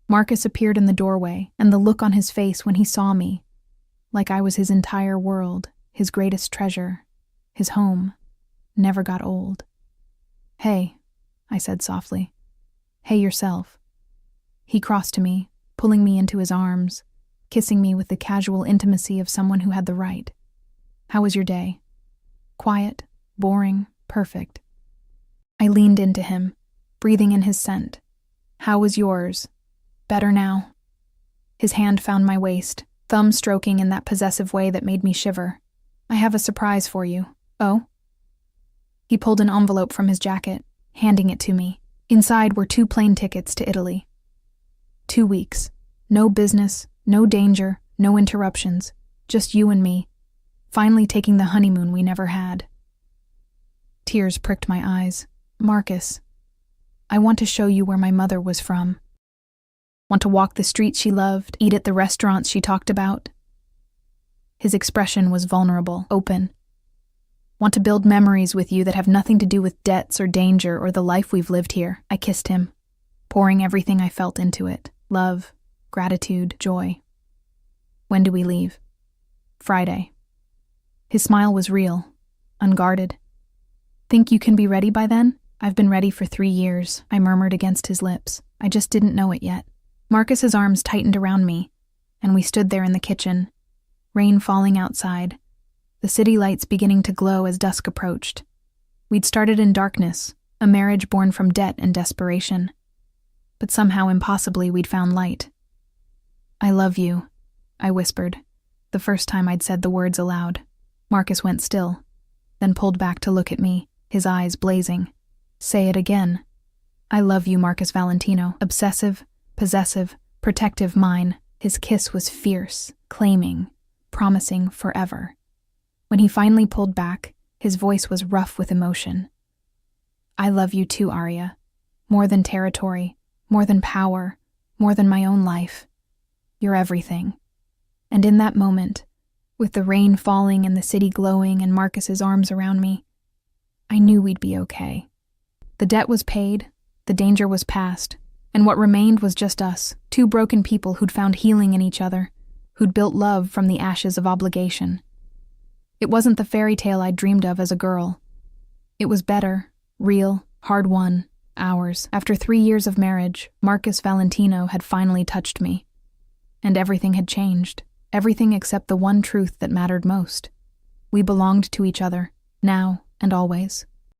Marcus appeared in the doorway, and the look on his face when he saw me, like I was his entire world, his greatest treasure, his home, never got old. "Hey," I said softly. "Hey yourself." He crossed to me, pulling me into his arms, kissing me with the casual intimacy of someone who had the right. "How was your day?" "Quiet, boring, perfect." I leaned into him, breathing in his scent. "How was yours?" "Better now." His hand found my waist, thumb stroking in that possessive way that made me shiver. "I have a surprise for you." "Oh?" He pulled an envelope from his jacket, handing it to me. Inside were 2 plane tickets to Italy. 2 weeks. No business, no danger, no interruptions. Just you and me, finally taking the honeymoon we never had. Tears pricked my eyes. "Marcus, I want to show you where my mother was from. Want to walk the streets she loved, eat at the restaurants she talked about." His expression was vulnerable, open. "Want to build memories with you that have nothing to do with debts or danger or the life we've lived here." I kissed him, pouring everything I felt into it. Love, gratitude, joy. "When do we leave?" "Friday." His smile was real, unguarded. "Think you can be ready by then?" "I've been ready for 3 years," I murmured against his lips. I just didn't know it yet. Marcus's arms tightened around me, and we stood there in the kitchen, rain falling outside, the city lights beginning to glow as dusk approached. We'd started in darkness, a marriage born from debt and desperation. But somehow impossibly we'd found light. "I love you," I whispered, the first time I'd said the words aloud. Marcus went still, then pulled back to look at me, his eyes blazing. "Say it again." "I love you, Marcus Valentino." Obsessive, possessive, protective mine. His kiss was fierce, claiming, promising forever. When he finally pulled back, his voice was rough with emotion. "I love you too, Arya. More than territory, more than power, more than my own life. You're everything." And in that moment, with the rain falling and the city glowing and Marcus's arms around me, I knew we'd be okay. The debt was paid, the danger was past, and what remained was just us, 2 broken people who'd found healing in each other, who'd built love from the ashes of obligation. It wasn't the fairy tale I'd dreamed of as a girl. It was better, real, hard-won, ours. After 3 years of marriage, Marcus Valentino had finally touched me. And everything had changed, everything except the one truth that mattered most. We belonged to each other, now and always.